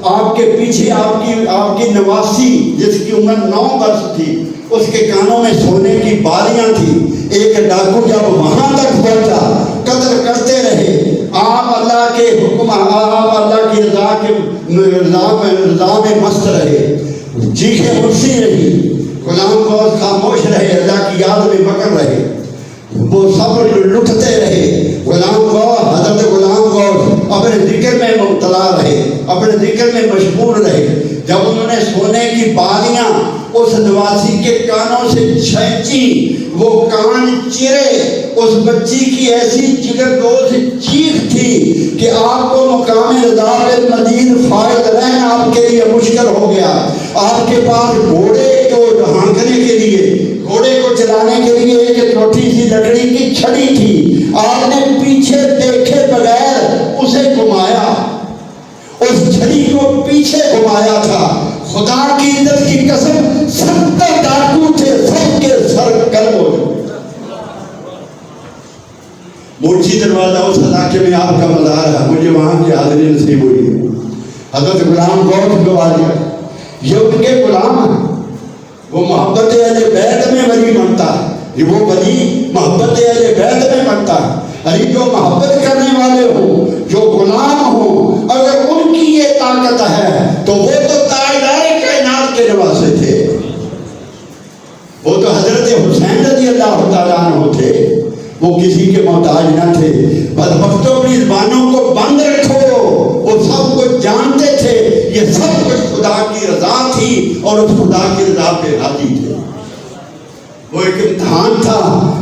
آپ کے پیچھے آپ کی نواسی جس کی عمر 9 برس تھی، اس کے کانوں میں سونے کی بالیاں تھیں. ایک ڈاکو جب وہاں تک پہنچا، قتل کرتے رہے. آپ اللہ کے حکم، آپ اللہ کی رضا میں مست رہے، چیخیں اٹھتی رہی. غلام غوث خاموش رہے، اللہ کی یاد میں مگن رہے. وہ سب لٹتے رہے. غلام غوث، حضرت غلام غوث اپنے ذکر میں مبتلا رہے، اپنے ذکر میں مشغول رہے. جب انہوں نے سونے کی بالیاں اس نواسی کے کانوں سے چھینچی، وہ کان چرے. اس بچی کی ایسی جگردوز چیخ تھی کہ آپ کو مقام رضا پہ مزید فائد رہنا آپ کے لیے مشکل ہو گیا. آپ کے پاس گھوڑے کو ہانکنے کے لیے، گھوڑے کو چلانے کے لیے ایک چھوٹی سی لکڑی کی چھڑی تھی. آپ نے پیچھے دیکھے بغیر اسے گھمایا، اس چھڑی کو پیچھے گھمایا تھا. خدا کی عزت کی قسم 70 ڈاکو تھے، سب کے سر قلم ہو گئے. مورچی دروازہ اس علاقے میں آپ کا مزار ہے، مجھے وہاں کی حاضری نصیب ہوئی ہے. حضرت غلام غوث قوالیانی یہ ان کے غلام ہیں. وہ محبت اہل بیت میں ولی بنتا ہے. یہ وہ ولی محبت اہل بیت میں بنتا ہے. ارے جو محبت کرنے والے ہوں، جو غلام ہوں، اگر ان کی یہ طاقت ہے تو وہ تو تاجدار کائنات کے نواسے تھے. وہ تو حضرت حسین رضی اللہ تعالیٰ عنہ تھے، وہ کسی کے محتاج نہ تھے. بدبختوں اپنی زبانوں کو بند رکھو. وہ سب کچھ جانتے تھے، یہ سب کچھ خدا کی رضا تھی اور اس خدا کی رضا پہ راضی تھے. وہ ایک امتحان تھا،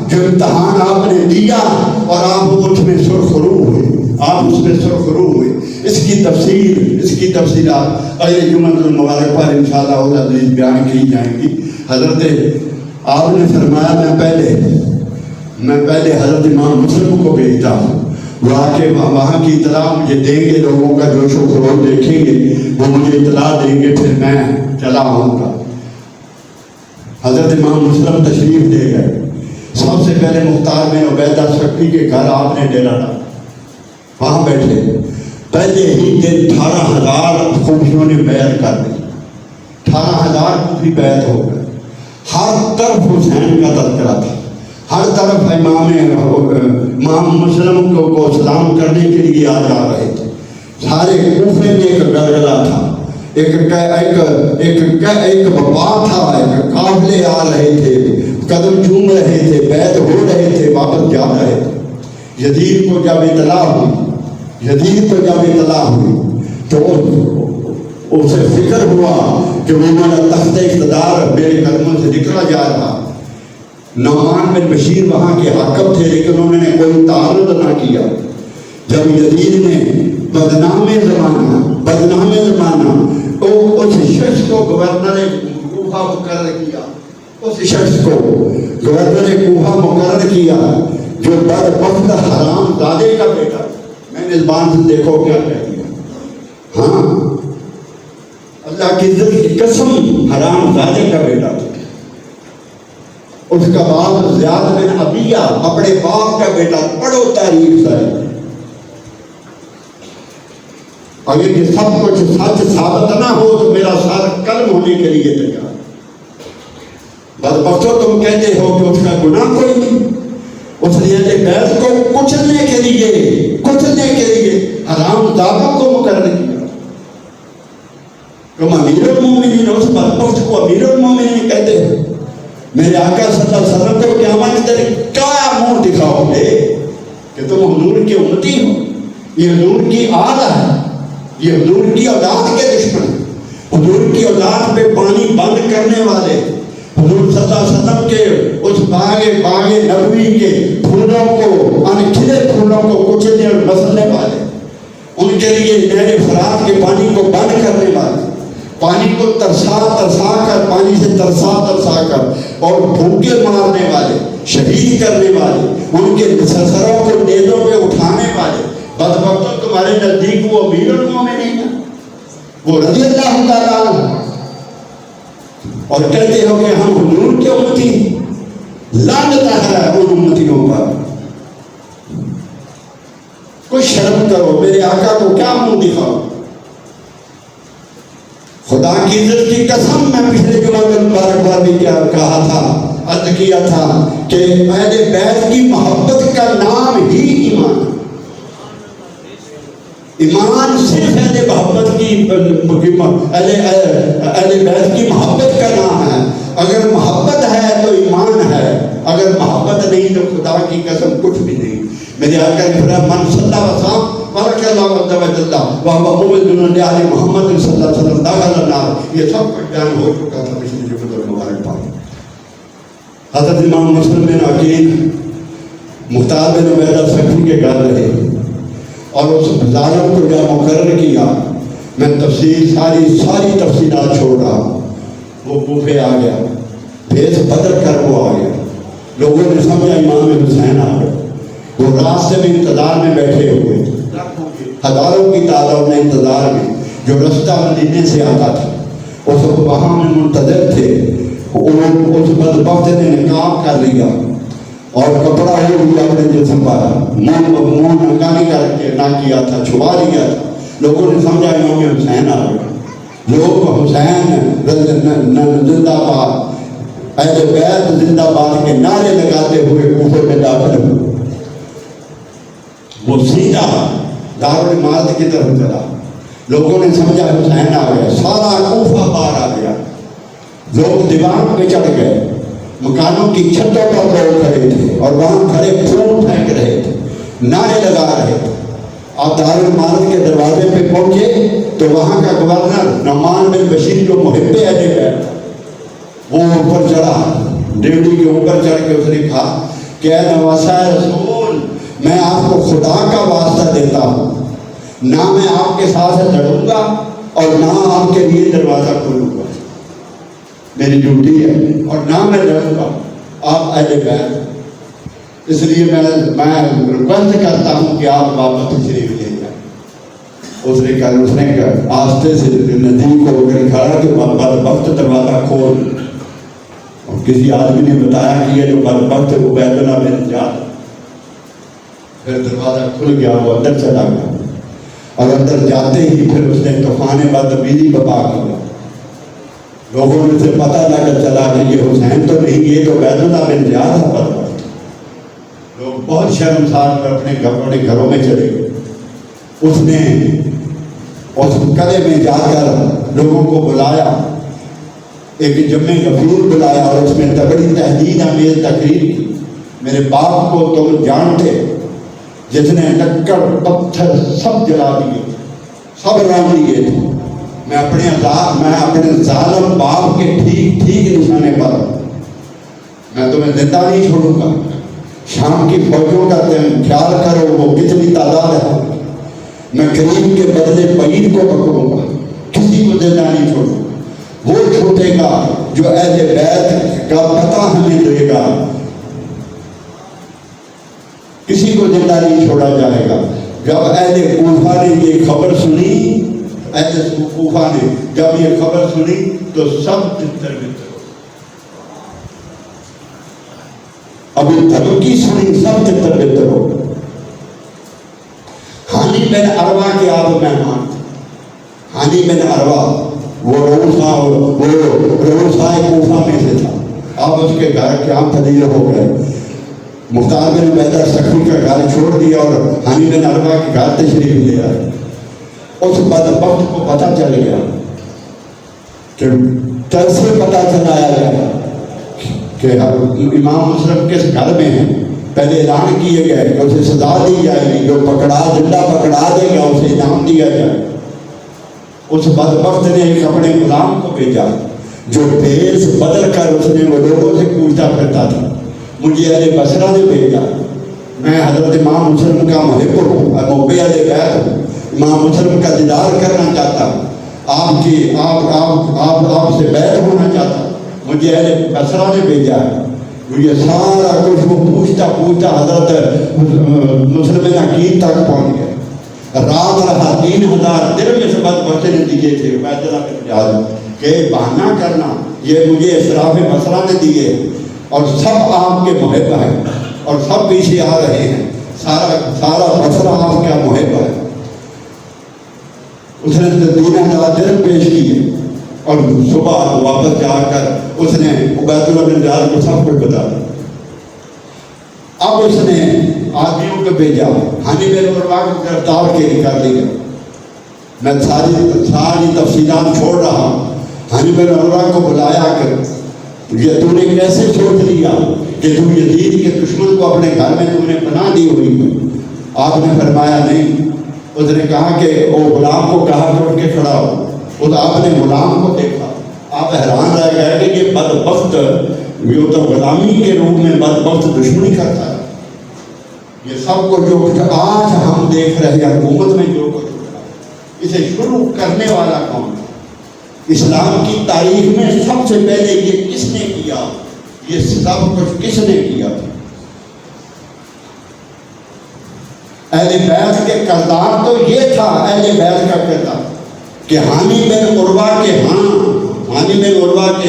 جو امتحان آپ نے دیا اور آپ اس میں سرخرو ہوئے، آپ اس میں سرخرو ہوئے. اس کی تفصیلات اگلے جمعہ المبارک پر انشاءاللہ العزیز بیان کی جائیں گی. حضرت آپ نے فرمایا میں پہلے حضرت امام مسلم کو بھیجتا ہوں، وہ آ کے وہاں کی اطلاع مجھے دیں گے، لوگوں کا جوش و خروش دیکھیں گے، وہ مجھے اطلاع دیں گے، پھر میں چلا آؤں گا. حضرت امام مسلم تشریف لے گئے. سب سے پہلے مختار میں عبیدہ سکتی کے گھر آپ نے ڈیرا ڈالا، وہاں بیٹھے. پہلے ہی دن 18,000 خوفیوں نے بیعت کر دی. 18,000 خوفی بیعت ہو گئے. ہر طرف حسین کا تذکرہ تھا، ہر طرف امام مسلم کو سلام کرنے کے لیے آ جا رہے تھے. سارے کوفے میں ایک گلگلہ تھا، ایک وبا تھا، ایک قافلے آ رہے تھے، قدم چوم رہے تھے، بیعت ہو رہے تھے، واپس جا رہے تھے. یزید کو جب اطلاع ہوئی تو اسے فکر ہوا کہ مولانا تخت اقتدار میرے قدموں سے نکلا جا رہا. نعمان بن بشیر وہاں کے حاکم تھے، لیکن انہوں نے کوئی تعارض نہ کیا. جب یزید نے بدنام زمانہ اس شخص کو گورنر کوفہ مقرر کیا جو بدبخت حرام زادے کا بیٹا. میں نے زبان سے دیکھو کیا کہہ دیا. ہاں، اللہ کی عزت کی قسم، حرام زادے کا بیٹا تھا. اس کا باپ زیاد بن عبیہ اپنے باپ کا بیٹا، پڑھو تاریخ ساری. اگر یہ سب کچھ سچ ثابت نہ ہو تو میرا سر قلم ہونے کے لیے تیار. بدبختو تم کہتے ہو کہ اس کا گناہ کوئی نہیں. اس نے اہل بیت کو کچلنے کے لیے حرام دعوت کو مقرر کیا. تم امیر المومنین، اس بدبخت کو امیر المومنین کہتے ہو. میرے آقا صلی اللہ علیہ وسلم کو قیامت کے دن کیا منہ دکھاؤ گے کہ تم حضور کی امتی ہو؟ یہ حضور کی آل ہے، یہ حضور کی اولاد کے دشمن، حضور کی اولاد پہ پانی بند کرنے والے، حضور صلی اللہ علیہ وسلم کے اس باغ نبوی کے پھولوں کو، انکھلے پھولوں کو کچلنے اور مسلنے والے، ان کے لیے نہر فرات کے پانی کو بند کرنے والے، پانی کو ترسا کر، پانی سے ترسا کر اور بھوکے مارنے والے، شہید کرنے والے، ان کے سروں کو نیزوں پہ اٹھانے والے. بدبختو تمہارے نزدیک وہ امیر المومنین ہے، وہ رضی اللہ تعالیٰ عنہ، اور کہتے ہو کہ ہم حضور کے امتی. لعنت ہے ان امتیوں پر. کچھ شرم کرو، میرے آقا کو کیا منہ دکھاؤ. خدا کی عزت کی قسم، میں پچھلے جمعہ میں مبارک بار بھی کیا کہا تھا، عرض کیا تھا کہ اہل بیت کی محبت کا نام ہی ایمان ہے. ایمان صرف اہل محبت کی، اہل بیت کی محبت کا نام ہے. اگر محبت ہے تو ایمان ہے، اگر محبت نہیں تو خدا کی قسم کچھ بھی نہیں. میرے آقا نے فرمایا من صلی وسلم بارک اللہ عز و جل وهو مؤمن علی محمد صلی اللہ علیہ وسلم دخل النار. یہ سب کچھ بیان ہو چکا تھا پچھلی جمعہ میں مبارک باد. حضرت امام مسلم بن عقیل مختار بن عبیدہ سکھی کے گھر رہے اور اس ظالم کو جب مقرر کیا، میں تفصیل ساری تفصیلات چھوڑ رہا ہوں. وہ کوفے آ گیا، بھیس بدل کر وہ آ گیا. لوگوں نے سمجھا امام حسین آ گئے. وہ راستے میں انتظار میں بیٹھے ہوئے، ہزاروں کی تعداد میں انتظار میں، جو رستہ مدینے سے آتا تھا اس وہاں میں منتظر تھے. اس بدبخت نے نقاب کر لیا اور کپڑا ہو لیا اپنے جسم پر، منہ ننگا نہیں کر کے نہ کیا تھا، چھپا لیا تھا. لوگوں نے سمجھا امام حسین آ گیا. لوگ حسین زندہ باد، اہل بیت زندہ باد کے نعرے لگاتے ہوئے کوفے میں داخل ہوئے. وہ سیدھا دارالعمارت کی طرف چلا. لوگوں نے سمجھا حسین آ گیا. سارا کوفہ باہر آ گیا. لوگ دیوار پہ چڑھ گئے، مکانوں کی چھتوں پر لوگ کھڑے تھے اور وہاں کھڑے پھول پھینک رہے تھے، نعرے لگا رہے تھے. آپ دارالعمارت کے دروازے پہ پہنچے تو وہاں کا گورنر نعمان بن بشیر جو محب اہل بیت، وہ اوپر چڑھا، ڈیوٹی کے اوپر چڑھ کے اس نے کہا کہ اے نواسہ رسول، میں آپ کو خدا کا واسطہ دیتا ہوں، نہ میں آپ کے ساتھ لڑوں گا اور نہ آپ کے لیے دروازہ کھولوں گا. میری ڈیوٹی ہے اور نہ میں لڑوں گا. آپ اہل بیت، اس لیے میں ریکویسٹ کرتا ہوں کہ آپ واپس تشریف لے جائیں. اس نے کہا آستے سے ندی کو کھڑا کہ بدبخت دروازہ کھول. اور کسی آدمی نے بتایا کہ یہ جو بدبخت عبید اللہ بن زیاد، پھر دروازہ کھل گیا، وہ اندر چلا گیا اور اندر جاتے ہی پھر اس نے طوفان بدبیری بپا کیا. لوگوں نے سے پتہ لگا چلا کہ یہ حسین تو نہیں، یہ تو عبید اللہ بن زیاد ہے بدبخت. لوگ بہت شرمسار کر اپنے گھروں میں چلے گئے. اس نے اس قلعے میں جا کر لوگوں کو بلایا، ایک جمع غفور بلایا اور اس میں تگڑی تہدید امیز تقریر کی. میرے باپ کو تم جانتے، جس نے لکڑ پتھر سب جلا دیے، سب ران دیے تھے. میں اپنے ظالم باپ کے ٹھیک نشانے پر میں تمہیں زندہ نہیں چھوڑوں گا. شام کی فوجوں کا خیال کرو، وہ کتنی تعداد ہے. میں قریب کے بدلے بعید کو پکڑوں گا، کسی کو زندہ نہیں چھوڑوں گا. وہ چھوٹے گا جو اہل بیت کا پتہ ہمیں دے گا، کسی کو زندہ نہیں چھوڑا جائے گا. جب اہل کوفہ نے یہ خبر سنی، اہل کوفہ نے جب یہ خبر سنی تو سب تتر بتر. ابھی دھمکی سنی سب کے طبیعت ہو گئی. ہانی بن عروہ کے آپ مہمان تھے. ہانی بن عروہ وہ روسائے کوفہ میں سے تھا. آپ اس کے گھر قیام پذیر ہو گئے. مختار بن عبیدہ سخی کا گھر چھوڑ دیا اور ہانی بن عروہ کے گھر تشریف لے آئے. اس بدبخت کو پتہ چل گیا کہ کیسے پتہ چلایا گیا کہ امام مسلم کس گھر میں ہیں. پہلے اعلان کیے گئے کہ اسے سزا دی جائے گی، جو زندہ پکڑا دے گا اسے انعام دیا جائے. اس بدبخت نے ایک اپنے غلام کو بھیجا جو بھیس بدل کر اس نے وہ لوگوں سے پوچھتا پھرتا تھا. مجھے اہل بصرہ نے بھیجا، میں حضرت امام مسلم کا محب ہوں، محب اہل بیت ہوں، امام مسلم کا دیدار کرنا چاہتا ہوں، آپ سے بیعت ہونا چاہتا ہوں، مجھے اہل بصرہ نے بھیجا ہے. یہ سارا کچھ وہ پوچھتا حضرت مسلم عقید تک پہنچ گئے. رات رہا 3000 درہم اس بدبخت نے دیے تھے عبید اللہ بن زیاد کہ بہانہ کرنا یہ مجھے اشراف بصرہ نے دیے اور سب آپ کے محب ہیں اور سب پیچھے آ رہے ہیں، سارا بصرہ آپ کا محب ہے. اس نے 3000 درہم پیش کیے اور صبح واپس جا کر اس نے عبید اللہ بن زیاد کو سب کچھ بتا دیا. اب اس نے آدمیوں کو بھیجا، ہانی بن عروہ کو گرفتار کے لیے کر دیا. میں ساری تفصیلات چھوڑ رہا ہوں. ہانی بن عروہ کو بلایا کر یہ تو نے کیسے سوچ لیا کہ تم یزید کے دشمن کو اپنے گھر میں تم نے پناہ دی ہوئی ہے. آپ نے فرمایا نہیں. اس نے کہا کہ وہ غلام کو کہا کہ اٹھ کے کھڑا ہو. خود آپ نے غلام کو دیکھا، آپ حیران رہ گئے کہ یہ بدبخت یہ تو غلامی کے روپ میں بدبخت دشمنی کرتا ہے. یہ سب کو جو کچھ آج ہم دیکھ رہے ہیں حکومت میں جو کچھ ہو رہا ہے، اسے شروع کرنے والا کون ہے؟ اسلام کی تاریخ میں سب سے پہلے یہ کس نے کیا؟ یہ سب کچھ کس نے کیا تھا؟ اہل بیت کے کردار تو یہ تھا، اہل بیت کا کردار کہ ہانی بن عروہ کے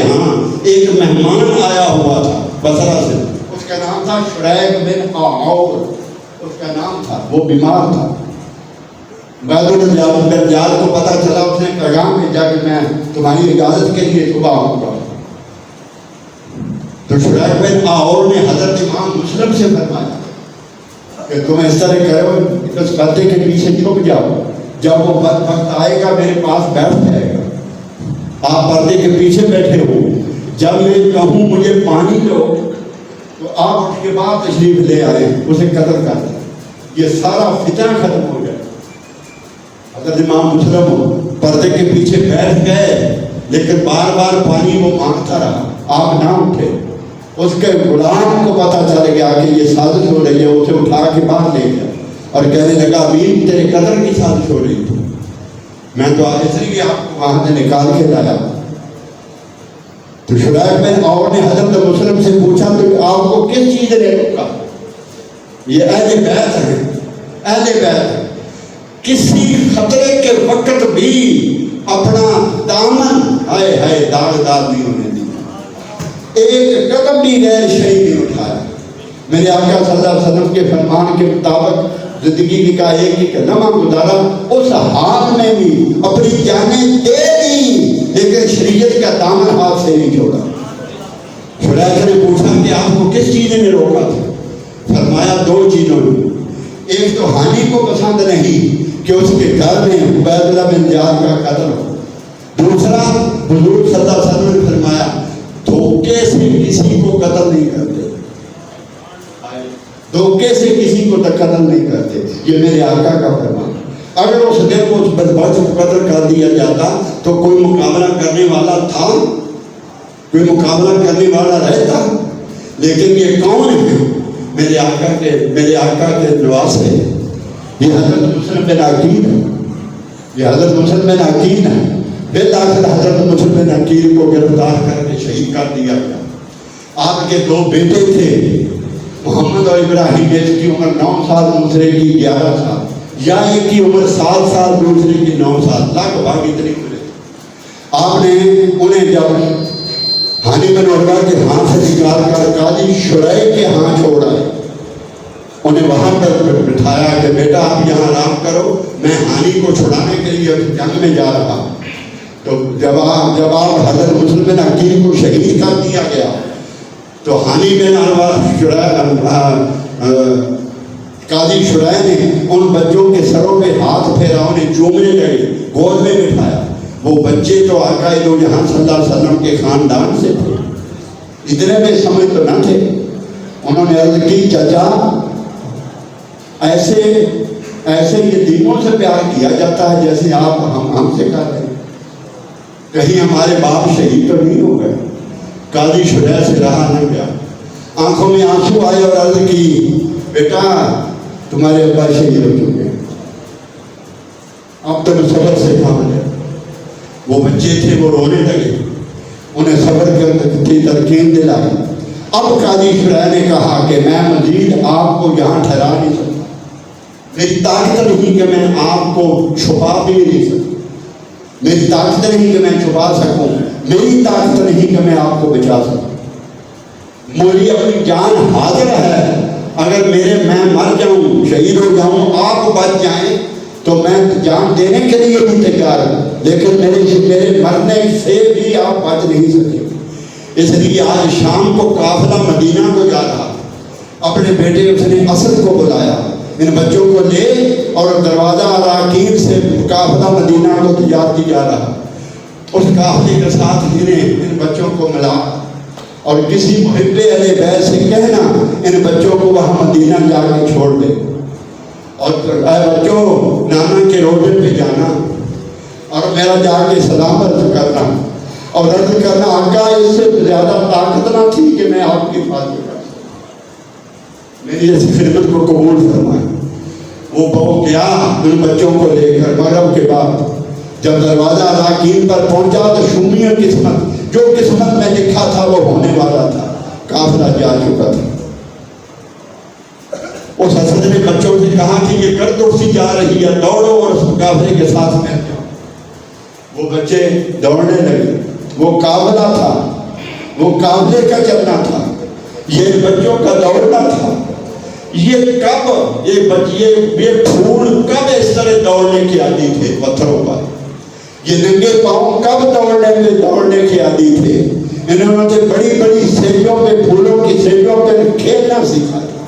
ہاں ایک مہمان آیا ہوا تھا بصرہ سے. اس کا نام تھا شریک بن آعور، اس کا نام تھا. وہ بیمار تھا. عبید اللہ بن زیاد کو پتہ چلا. اس نے پیغام بھیجا کہ میں تمہاری اجازت کے لیے صبح آؤں گا. تو شریک بن آعور نے حضرت امام مسلم سے فرمایا کہ تم اس طرح کرو، اس پردے کے پیچھے چھپ جاؤ، جب وہ وقت آئے گا میرے پاس بیٹھ جائے گا. آپ پردے کے پیچھے بیٹھے ہو، جب میں کہوں مجھے پانی دو تو آپ اس کے بعد تشریف لے آئے، اسے قتل کر دیں. یہ سارا فتنہ ختم ہو جائے. حضرت امام مسلم پردے کے پیچھے بیٹھ گئے لیکن بار بار پانی وہ مانگتا رہا. آپ نہ اٹھے. اس کے غلام کو پتہ چل گیا کہ یہ سازش ہو رہی ہے. اسے اٹھا کے باہر لے گیا اور کہنے لگا امین تیرے قدر کی سازش ہو رہی تھی، میں تو اس لیے آپ کو وہاں سے نکال کے لایا. تو شریک بن آعور نے حضرت مسلم سے پوچھا تو آپ کو کس چیز نے روکا؟ یہ اہل بیت ہیں، اہل بیت کسی خطرے کے وقت بھی اپنا دامن ہائے داغدار نہیں ہونے دی، ایک قدم بھی غیر شرعی نہیں اٹھایا. میرے آقا صلی اللہ علیہ وسلم کے فرمان کے مطابق زندگی کا ایک ہی لمحہ گزارا، اس حال میں بھی اپنی جانیں دے دی لیکن شریعت کا دامن ہاتھ سے نہیں چھوڑا. شریک نے پوچھا کہ آپ کو کس چیز نے روکا تھا؟ فرمایا 2 چیزوں نے. ایک تو ہانی کو پسند نہیں کہ اس کے گھر میں عبید اللہ بن زیاد کا قتل ہو. دوسرا حضور صلی اللہ علیہ وسلم نے فرمایا دھوکے سے کسی کو قتل نہیں کرتے، دھوکے سے کسی کو قتل نہیں کرتے. یہ میرے آقا کا فرمان. اگر اس دن کو اس بدبخت کو قتل کر دیا جاتا تو کوئی مقابلہ کرنے والا تھا؟ کوئی مقابلہ کرنے والا رہتا؟ لیکن یہ کون ہے؟ میرے آقا کے نواز ہے. یہ حضرت مسلم بن عقیل ہے. یہ حضرت مسلم بن عقیل ہے. بالآخر حضرت مسلم بن عقیل کو گرفتار کر کے شہید کر دیا گیا. آپ کے 2 بیٹے تھے، محمد اور ابراہیم. ایک کی عمر 9 سال، دوسرے کی 11 سال، یا ایک کی عمر 7 سال، دوسرے کی 9 سال، لگ بھگ اتنی عمر. آپ نے انہیں جب ہانی بن عروہ کے ہاتھ سے نکال کر قاضی شریح کے ہاں چھوڑا ہے، انہیں وہاں پر بٹھایا کہ بیٹا آپ یہاں آرام کرو، میں ہانی کو چھڑانے کے لیے جنگ میں جا رہا ہوں۔ تو جب آپ حضرت مسلم بن عقیل کو شہید کر دیا گیا تو ہانی بن عروہ قاضی شریح نے ان بچوں کے سروں پہ ہاتھ پھیرا، انہیں چومنے لگے، گود میں بٹھایا۔ وہ بچے تو آقا دو جہاں صلی اللہ علیہ وسلم کے خاندان سے تھے، اتنے میں سمجھ تو نہ تھے۔ انہوں نے عرض کی چچا ایسے یتیموں سے پیار کیا جاتا ہے جیسے آپ ہم سے کر رہے ہیں، کہیں ہمارے باپ شہید تو نہیں ہو گئے؟ قاضی شریح سے رہا نہ گیا، آنکھوں میں آنسو آئے اور عرض کی بیٹا تمہارے ابا شہید ہو چکے ہیں، اب تم صبر سے کام لے۔ وہ بچے تھے وہ رونے لگے، انہیں صبر کی تلقین دلائی۔ اب قاضی شریح نے کہا کہ میں مزید آپ کو یہاں ٹھہرا نہیں سکتا، میری طاقت نہیں کہ میں آپ کو چھپا بھی نہیں سکتا، میری طاقت نہیں کہ میں چھپا سکوں، میری طاقت نہیں کہ میں آپ کو بچا سکوں، میری اپنی جان حاضر ہے، اگر میں مر جاؤں شہید ہو جاؤں آپ بچ جائیں تو میں جان دینے کے لیے بھی تیار ہوں، لیکن میرے مرنے سے بھی آپ بچ نہیں سکے۔ اس لیے آج شام کو قافلہ مدینہ کو جا رہا، اپنے بیٹے اس نے اسد کو بلایا، ان بچوں کو لے اور دروازہ اراکین سے قافلہ مدینہ کو تجارتی جا رہا۔ اس قافلے کے ساتھ ان بچوں کو ملا اور کسی محب اہل بیت سے کہنا ان بچوں کو وہاں مدینہ جا کے چھوڑ دے، اور اے بچوں نانا کے روزے پہ جانا اور میرا جا کے سلام عرض کرنا اور عرض کرنا آقا اس سے زیادہ طاقت نہ تھی کہ میں آپ کی حفاظت کر سکوں، میری اس خدمت کو قبول فرمائیں۔ وہ بہو گیا ان بچوں کو لے کر، مغرب کے بعد جب دروازہ اراکین پر پہنچا تو شومی قسمت، جو قسمت میں لکھا تھا وہ ہونے والا تھا، قافلہ جا چکا تھا۔ اس اسد نے بچوں سے کہا کہ یہ گرد اڑتی جا رہی ہے، دوڑو اور اس قافلے کے ساتھ مل جاؤ۔ وہ بچے دوڑنے لگے، وہ قافلہ تھا، وہ قافلے کا چلنا تھا، یہ بچوں کا دوڑنا تھا۔ یہ پھول کب اس طرح دوڑنے کے عادی تھے پتھروں پر، یہ ننگے پاؤں کب دوڑنے کے عادی تھے؟ انہوں نے بڑی بڑی سیڑھیوں پہ، پھولوں کی سیڑھیوں پہ کھیلنا سیکھا تھا۔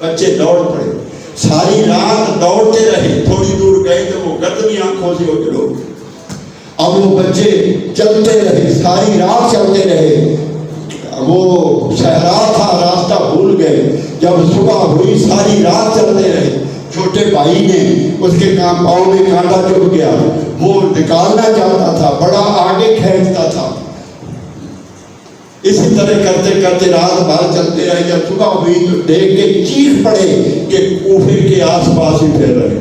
بچے دوڑ پڑے، ساری رات دوڑتے رہے، تھوڑی دور گئے تو وہ گردنی آنکھوں سے اجڑ ہو گئی۔ اب وہ بچے چلتے رہے، ساری رات چلتے رہے، وہ صحرا تھا راستہ بھول گئے۔ جب صبح ہوئی ساری رات چلتے رہے، چھوٹے بھائی نے اس کے پاؤں میں کانٹا چبھ گیا، وہ نکالنا چاہتا تھا، بڑا آگے کھینچتا تھا۔ اسی طرح کرتے کرتے رات بھر چلتے رہے، جب صبح ہوئی تو دیکھ کے چیخ پڑے کہ کوفے کے آس پاس ہی پھیر رہے۔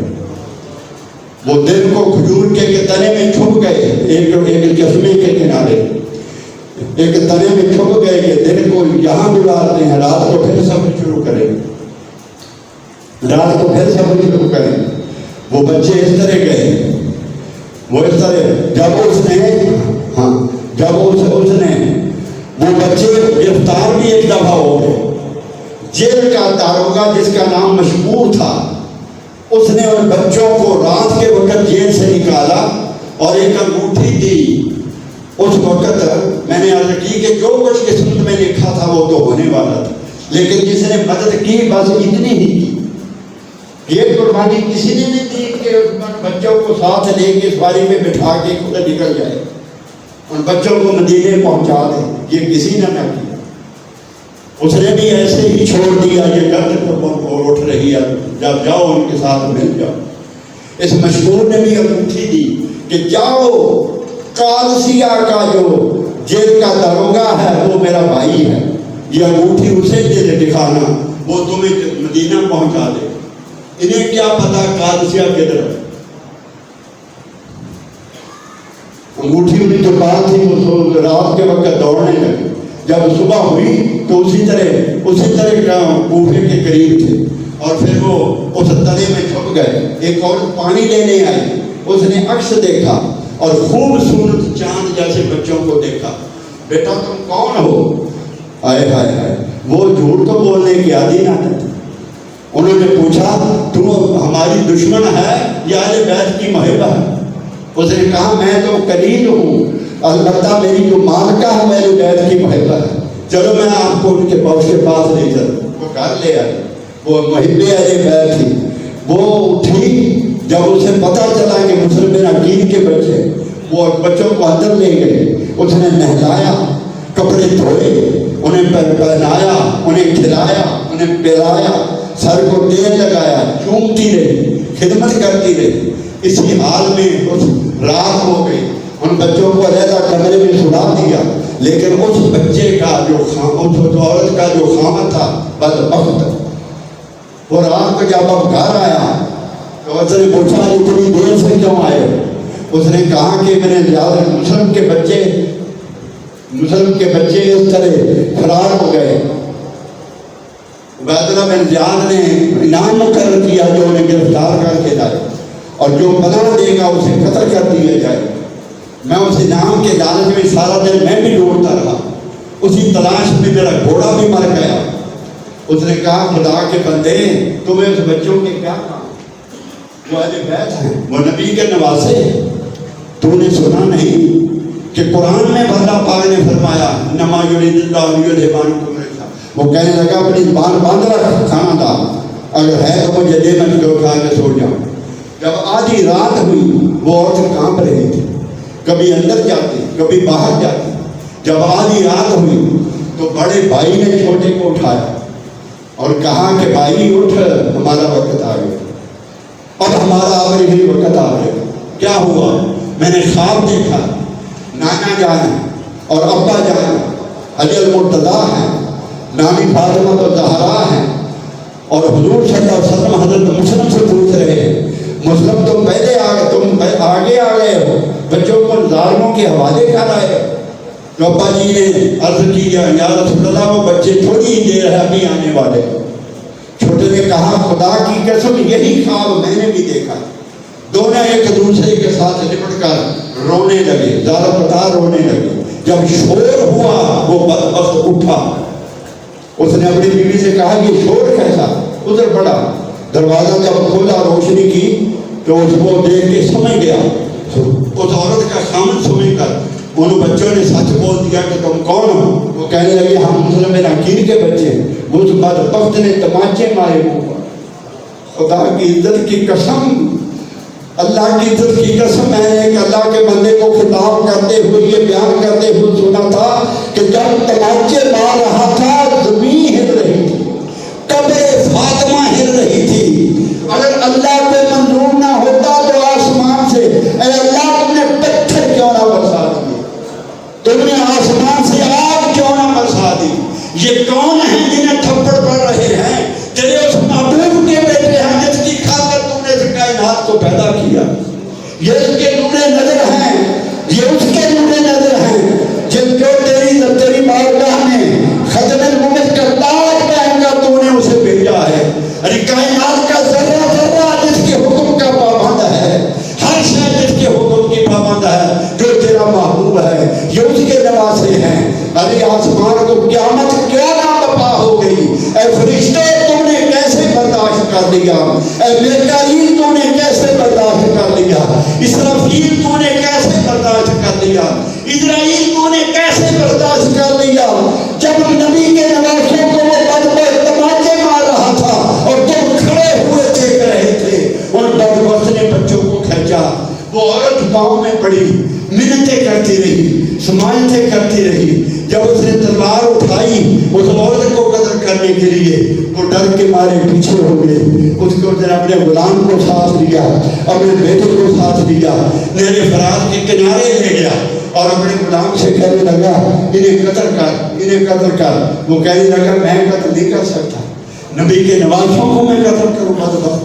وہ دن کو کھجور کے تنے میں چھپ گئے، ایک چشمے کے کنارے ایک تنے میں چھپ گئے کہ دن کو یہاں گزارتے ہیں، رات کو پھر سفر شروع کریں، رات کو پھر سفر شروع کریں۔ وہ بچے اس طرح گئے، وہ اس طرح جب اس نے وہ بچے گرفتار بھی ایک دفعہ ہو گئے۔ جیل کا داروغہ جس کا نام مشکور تھا، اس نے ان بچوں کو رات کے وقت جیل سے نکالا اور ایک انگوٹھی دی۔ اس وقت میں نے عرض کی کہ جو کچھ قسمت میں لکھا تھا وہ تو ہونے والا تھا، لیکن جس نے مدد کی بس اتنی ہی کی۔ یہ قربانی کسی نے نہیں دی کہ بچوں کو ساتھ لے کے سواری میں بٹھا کے خود نکل جائے، ان بچوں کو مدینے پہنچا دے، یہ کسی نے نہ کیا۔ اس نے بھی ایسے ہی چھوڑ دیا، یہ گرد پر اٹھ رہی ہے، جب جاؤ ان کے ساتھ مل جاؤ۔ اس مشکور نے بھی انگوٹھی دی کہ جاؤ، قادسیہ کا جو جیل کا داروغہ ہے وہ میرا بھائی ہے، یہ انگوٹھی اسے دکھانا، وہ تمہیں مدینہ پہنچا دے۔ انہیں کیا پتا قادسیہ کدھر ہے؟ انگوٹھی انہیں جو بات تھی وہ رات کے وقت دوڑنے لگے۔ جب صبح ہوئی تو اسی طرح کوفے کے قریب تھے، اور پھر وہ اس تلے میں چھپ گئے۔ ایک عورت پانی لینے آئی، اس نے عکس دیکھا اور خوبصورت چاند جیسے بچوں کو دیکھا۔ بیٹا تم کون ہو؟ آئے ہائے ہائے، وہ جھوٹ تو بولنے کی عادی نہ تھے۔ انہوں نے پوچھا تم ہماری دشمن ہے یا اہل بیت کی محب ہے؟ اس نے کہا میں تو قلیل ہوں، البتہ میری جو مالکہ ہے اہل بیت کی محب ہے، چلو میں آپ کو ان کے پاس لے چلوں۔ وہ گھر لے آئی، وہ محب اہل بیت تھی۔ وہ اٹھی، جب اسے پتہ چلا کہ مسلم بن عقیل کے بچے، وہ بچوں کو اندر لے گئے، اس نے نہلایا، کپڑے دھوئے، انہیں پہنایا، انہیں کھلایا، انہیں پلایا، سر کو تیل لگایا، چومتی رہی، خدمت کرتی رہی۔ اسی حال میں اس رات ہو گئی، ان بچوں کو علیحدہ کمرے میں سلا دیا، لیکن اس بچے کا اس عورت کا جو خامد تھا بدبخت، وہ رات کو جب اب گھر آیا تو اس نے پوچھا اتنی دیر سے کیوں آئے؟ اس نے کہا کہ میں نے زیادہ مسلم کے بچے اس طرح فرار ہو گئے، عبید اللہ بن زیاد نے انعام مقرر کیا جو انہیں گرفتار کر کے لائے، اور جو پناہ دے گا اسے قتل کر دیا جائے۔ میں اس انعام کے لالچ میں سارا دن میں بھی ڈھونڈتا رہا، اسی تلاش میں میرا گھوڑا بھی مر گیا۔ اس نے کہا خدا کے بندے تمہیں اس بچوں کے کیا کام؟ وہ اہل بیت ہیں، وہ نبی کے نواسے ہیں۔ تو نے سنا نہیں کہ قرآن میں اللہ پاک نے فرمایا انما یرید اللہ لیذھب عنکم الرجس، وہ کہنے لگا اپنی زبان باندھ رکھ، کھانا دا، اگر ہے تو مجھے دے، میں تو کھا کے سو جاؤں۔ جب آدھی رات ہوئی وہ عورت کانپ رہی تھی، کبھی اندر جاتی کبھی باہر جاتی۔ جب آدھی رات ہوئی تو بڑے بھائی نے چھوٹے کو اٹھایا اور کہا کہ بھائی اٹھ، ہمارا وقت آ گیا، اب ہمارا آخری وقت آ گیا۔ کیا ہوا؟ میں نے خواب دیکھا، نانا جان اور ابا جان علی المرتضیٰ ہیں، نانی فاطمہ تو زہرا ہیں، اور حضور صلی اللہ علیہ وسلم حضرت مسلم سے پوچھ رہے ہیں مسلم تم پہلے تم آگے آ گئے ہو، بچوں کو ظالموں کے حوالے کر آئے ہو۔ تو ابا جی نے عرض کی یا رسول اللہ وہ بچے تھوڑی ہی دیر ہے ابھی آنے والے۔ چھوٹے نے کہا خدا کی قسم یہی خواب میں نے بھی دیکھا۔ دونوں ایک دوسرے کے ساتھ لپٹ کر رونے لگے، زیادہ پتا رونے لگے۔ جب شور ہوا وہ بدبخت اٹھا، اس نے اپنی بیوی سے کہا یہ شور کیسا؟ ادھر پڑا، دروازہ جب کھولا روشنی کی تو اس کو دیکھ کے سمجھ گیا، اس عورت کا خامد سمجھ کر ان بچوں نے سچ بول دیا کہ تم کون ہو؟ وہ کہنے لگے ہم مسلم بن عقیل کے بچے۔ اس بدبخت نے تماچے مارے منہ پر۔ خدا کی عزت کی قسم، اللہ کی عزت کی قسم، میں نے ایک اللہ کے بندے کو خطاب کرتے ہوئے یہ بیان کرتے ہوئے سنا تھا کہ جب تماچے مار رہا تھا زمین ہل رہی تھی، قبر فاطمہ ہل رہی تھی۔ اگر اللہ کو منظور نہ ہوتا تو آسمان سے اے اللہ تم نے پتھر کیوں نہ برسا دیے، تم نے آسمان سے آگ کیوں نہ برسا دی؟ یہ کون ہیں جنہیں تھپڑ پڑ رہے ہیں؟ تیرے اس محبوب کے بیٹے ہیں جس کی خاطر تم نے اس کائنات کو پیدا کیا۔ یہ اس کے نور نظر ہیں، یہ اس کے نور نظر ہیں جن کو تیری بارگاہ میں ختم الامت کا تاج پہن کر تو نے اسے بھیجا ہے۔ ارے کائنات کا ذرہ ذرہ جس کے حکم کا پابند ہے، ہر شے جس کے حکم کی پابند ہے، جو تیرا محبوب ہے، یہ اس کے نواسے ہیں۔ ارے آسمان کو قیامت کیا نہ بپا ہو گئی، اے فرشتے تم نے کیسے برداشت کر لیا، اے میکائیل تو نے کیسے برداشت کر لیا، اسرافیل تو نے کیسے برداشت کر لیا، اسرائیل تو نے کیسے برداشت کر لیا۔ جب نبی کے نواسوں کو وہ بدبخت تماچے مار رہا تھا اور تم کھڑے ہوئے دیکھ رہے تھے، ان بدبخت نے بچوں کو کھینچا۔ وہ عورت پاؤں میں پڑی، منتیں کرتی رہی، سماجتیں کرتی رہی۔ جب اس نے تلوار اٹھائی اس عورت کو قتل کرنے کے لیے، وہ ڈر کے مارے پیچھے ہو گئے۔ اس کو اپنے غلام کو ساتھ لیا، اپنے بیٹے کو ساتھ لیا، نہر فرات کے کنارے لے گیا اور اپنے غلام سے کہنے لگا انہیں قتل کر، انہیں قتل کر۔ وہ کہنے لگا میں قتل نہیں کر سکتا، نبی کے نواسوں کو میں قتل کروں؟ بدبخت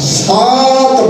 7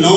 9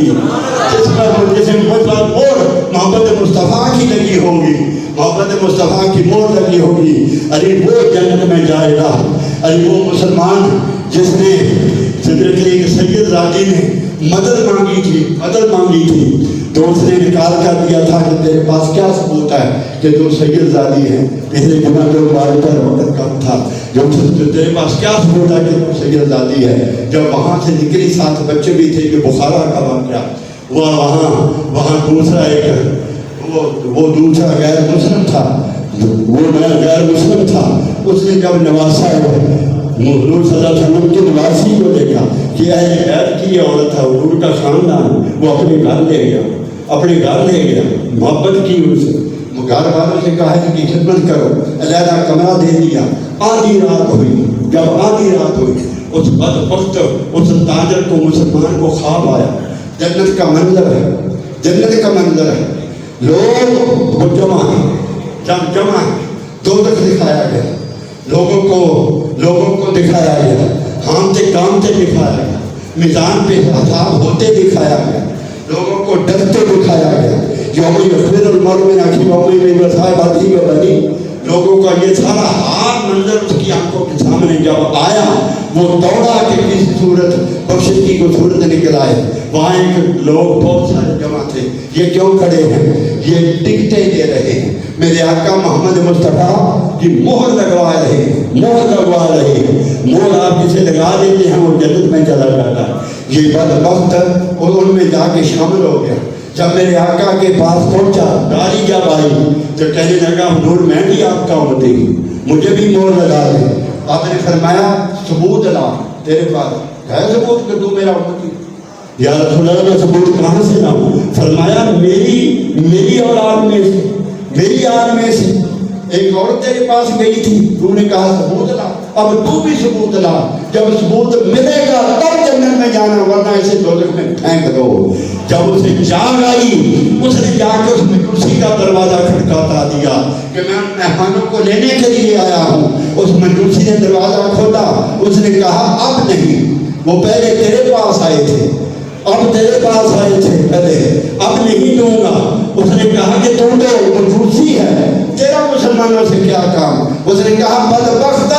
ہوگی، جس پر جسم اور محبت مصطفیٰ کی لگی ہوگی، محبت مصطفیٰ کی مور لگی ہوگی، ارے وہ جنت میں جائے گا۔ ارے وہ مسلمان جس نے سید زادی نے مدد مانگی تھی تو اس نے نکال کر دیا تھا کہ تیرے پاس کیا ثبوت ہے کہ تو سید زادی ہے، پچھلے جمعہ جو بار پر وقت کم تھا، جو تیرے پاس کیا ثبوت ہے کہ تو سید زادی ہے۔ جب وہاں سے نکلی، ساتھ بچے بھی تھے، کہ بخارا کا واقعہ وہاں دوسرا وہ دوسرا غیر مسلم تھا، اس نے جب نواسا حضور صلی اللہ علیہ وسلم کے نواسی کو دیکھا کہ اہل بیت کی عورت ہے، حضور کا خاندان، وہ اپنے گھر لے گیا، محبت کی ان سے، گھر والوں سے کہا کہ خدمت کرو، علیحدہ کمرہ دے دیا۔ آدھی رات ہوئی، اس بدبخت اس تاجر کو، مسلمان کو خواب آیا، جنت کا منظر ہے، لوگ جمع ہیں، دوزخ دکھایا گیا، لوگوں کو دکھایا گیا، کامتے دکھایا گیا، میدان پہ حساب ہوتے دکھایا گیا، لوگوں کو ڈرتے دکھایا گیا۔ یوم یفر المرء من اخیہ وامہ وصاحبتہ وبنیہ، لوگوں کا یہ سارا حال منظر اس کی آنکھوں کے سامنے جب آیا، وہ دوڑا کہ کسی صورت بخشش کو صورت نکل آئے۔ وہاں ایک لوگ بہت سارے جمع تھے، یہ کیوں کھڑے ہیں؟ یہ ٹکٹیں دے رہے ہیں، میرے آقا محمد مصطفیٰ کی مہر لگوا رہے ہیں، مہر آپ جسے لگا دیتے ہیں وہ جنت میں چلا جاتا ہے۔ یہ بدبخت اور ان میں جا کے شامل ہو گیا۔ جب میرے آقا کے پاس پہنچا، گاڑی جب آئی تو کہنے لگا حضور میں بھی آپ کا امتی ہوں، مجھے بھی مہر لگا دے۔ آپ نے فرمایا ثبوت لا، تیرے پاس ہے ثبوت کہ تو میرا امتی؟ یا رسول اللہ میں ثبوت کہاں سے لاؤں؟ فرمایا میری آل میں سے ایک عورت تیرے پاس گئی تھی، تو نے کہا ثبوت لا، اب تو بھی ثبوت لا، جب ثبوت ملے گا تب جنت میں جانا، ورنہ اسے دوزخ میں پھینک دو۔ جب اسے جاگ آئی، اس نے جا کے اس مجوسی کا دروازہ کھٹکھٹا دیا کہ میں مہمانوں کو لینے کے لیے آیا ہوں۔ اس مجوسی نے دروازہ کھولا، اس نے کہا اب نہیں، وہ پہلے تیرے پاس آئے تھے پہلے، اب نہیں دوں گا۔ اس نے کہا کہ تم تو مجوسی ہے، تیرا مسلمانوں سے کیا کام؟ اس نے کہا بدبخت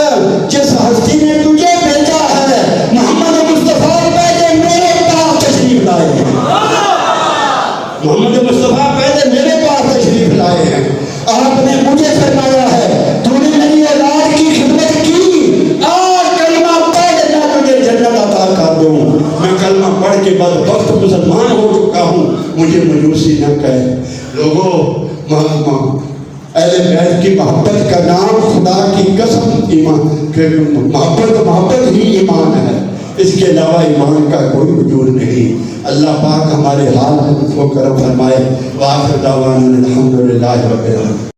جس ہستی نے تجھے بھیجا ہے، محمد مصطفیٰ پہلے میرے پاس تشریف لائے ہیں، آپ نے مجھے فرمایا ہے تو نے میری اولاد کی خدمت کی، آج کلمہ پڑھ میں تجھے جنت عطا کر دوں۔ میں کلمہ پڑھ کے بدبخت مسلمان ہو چکا ہوں، مجھے مجوسی نہ کہے۔ لوگوں، اہل بیت کی محبت کا نام خدا کی قسم ایمان، کہ محبت ہی ایمان ہے، اس کے علاوہ ایمان کا کوئی وجود نہیں۔ اللہ پاک ہمارے حال میں لطف و کرم فرمائے۔ وآخر دعوانا الحمدللہ رب العالمین۔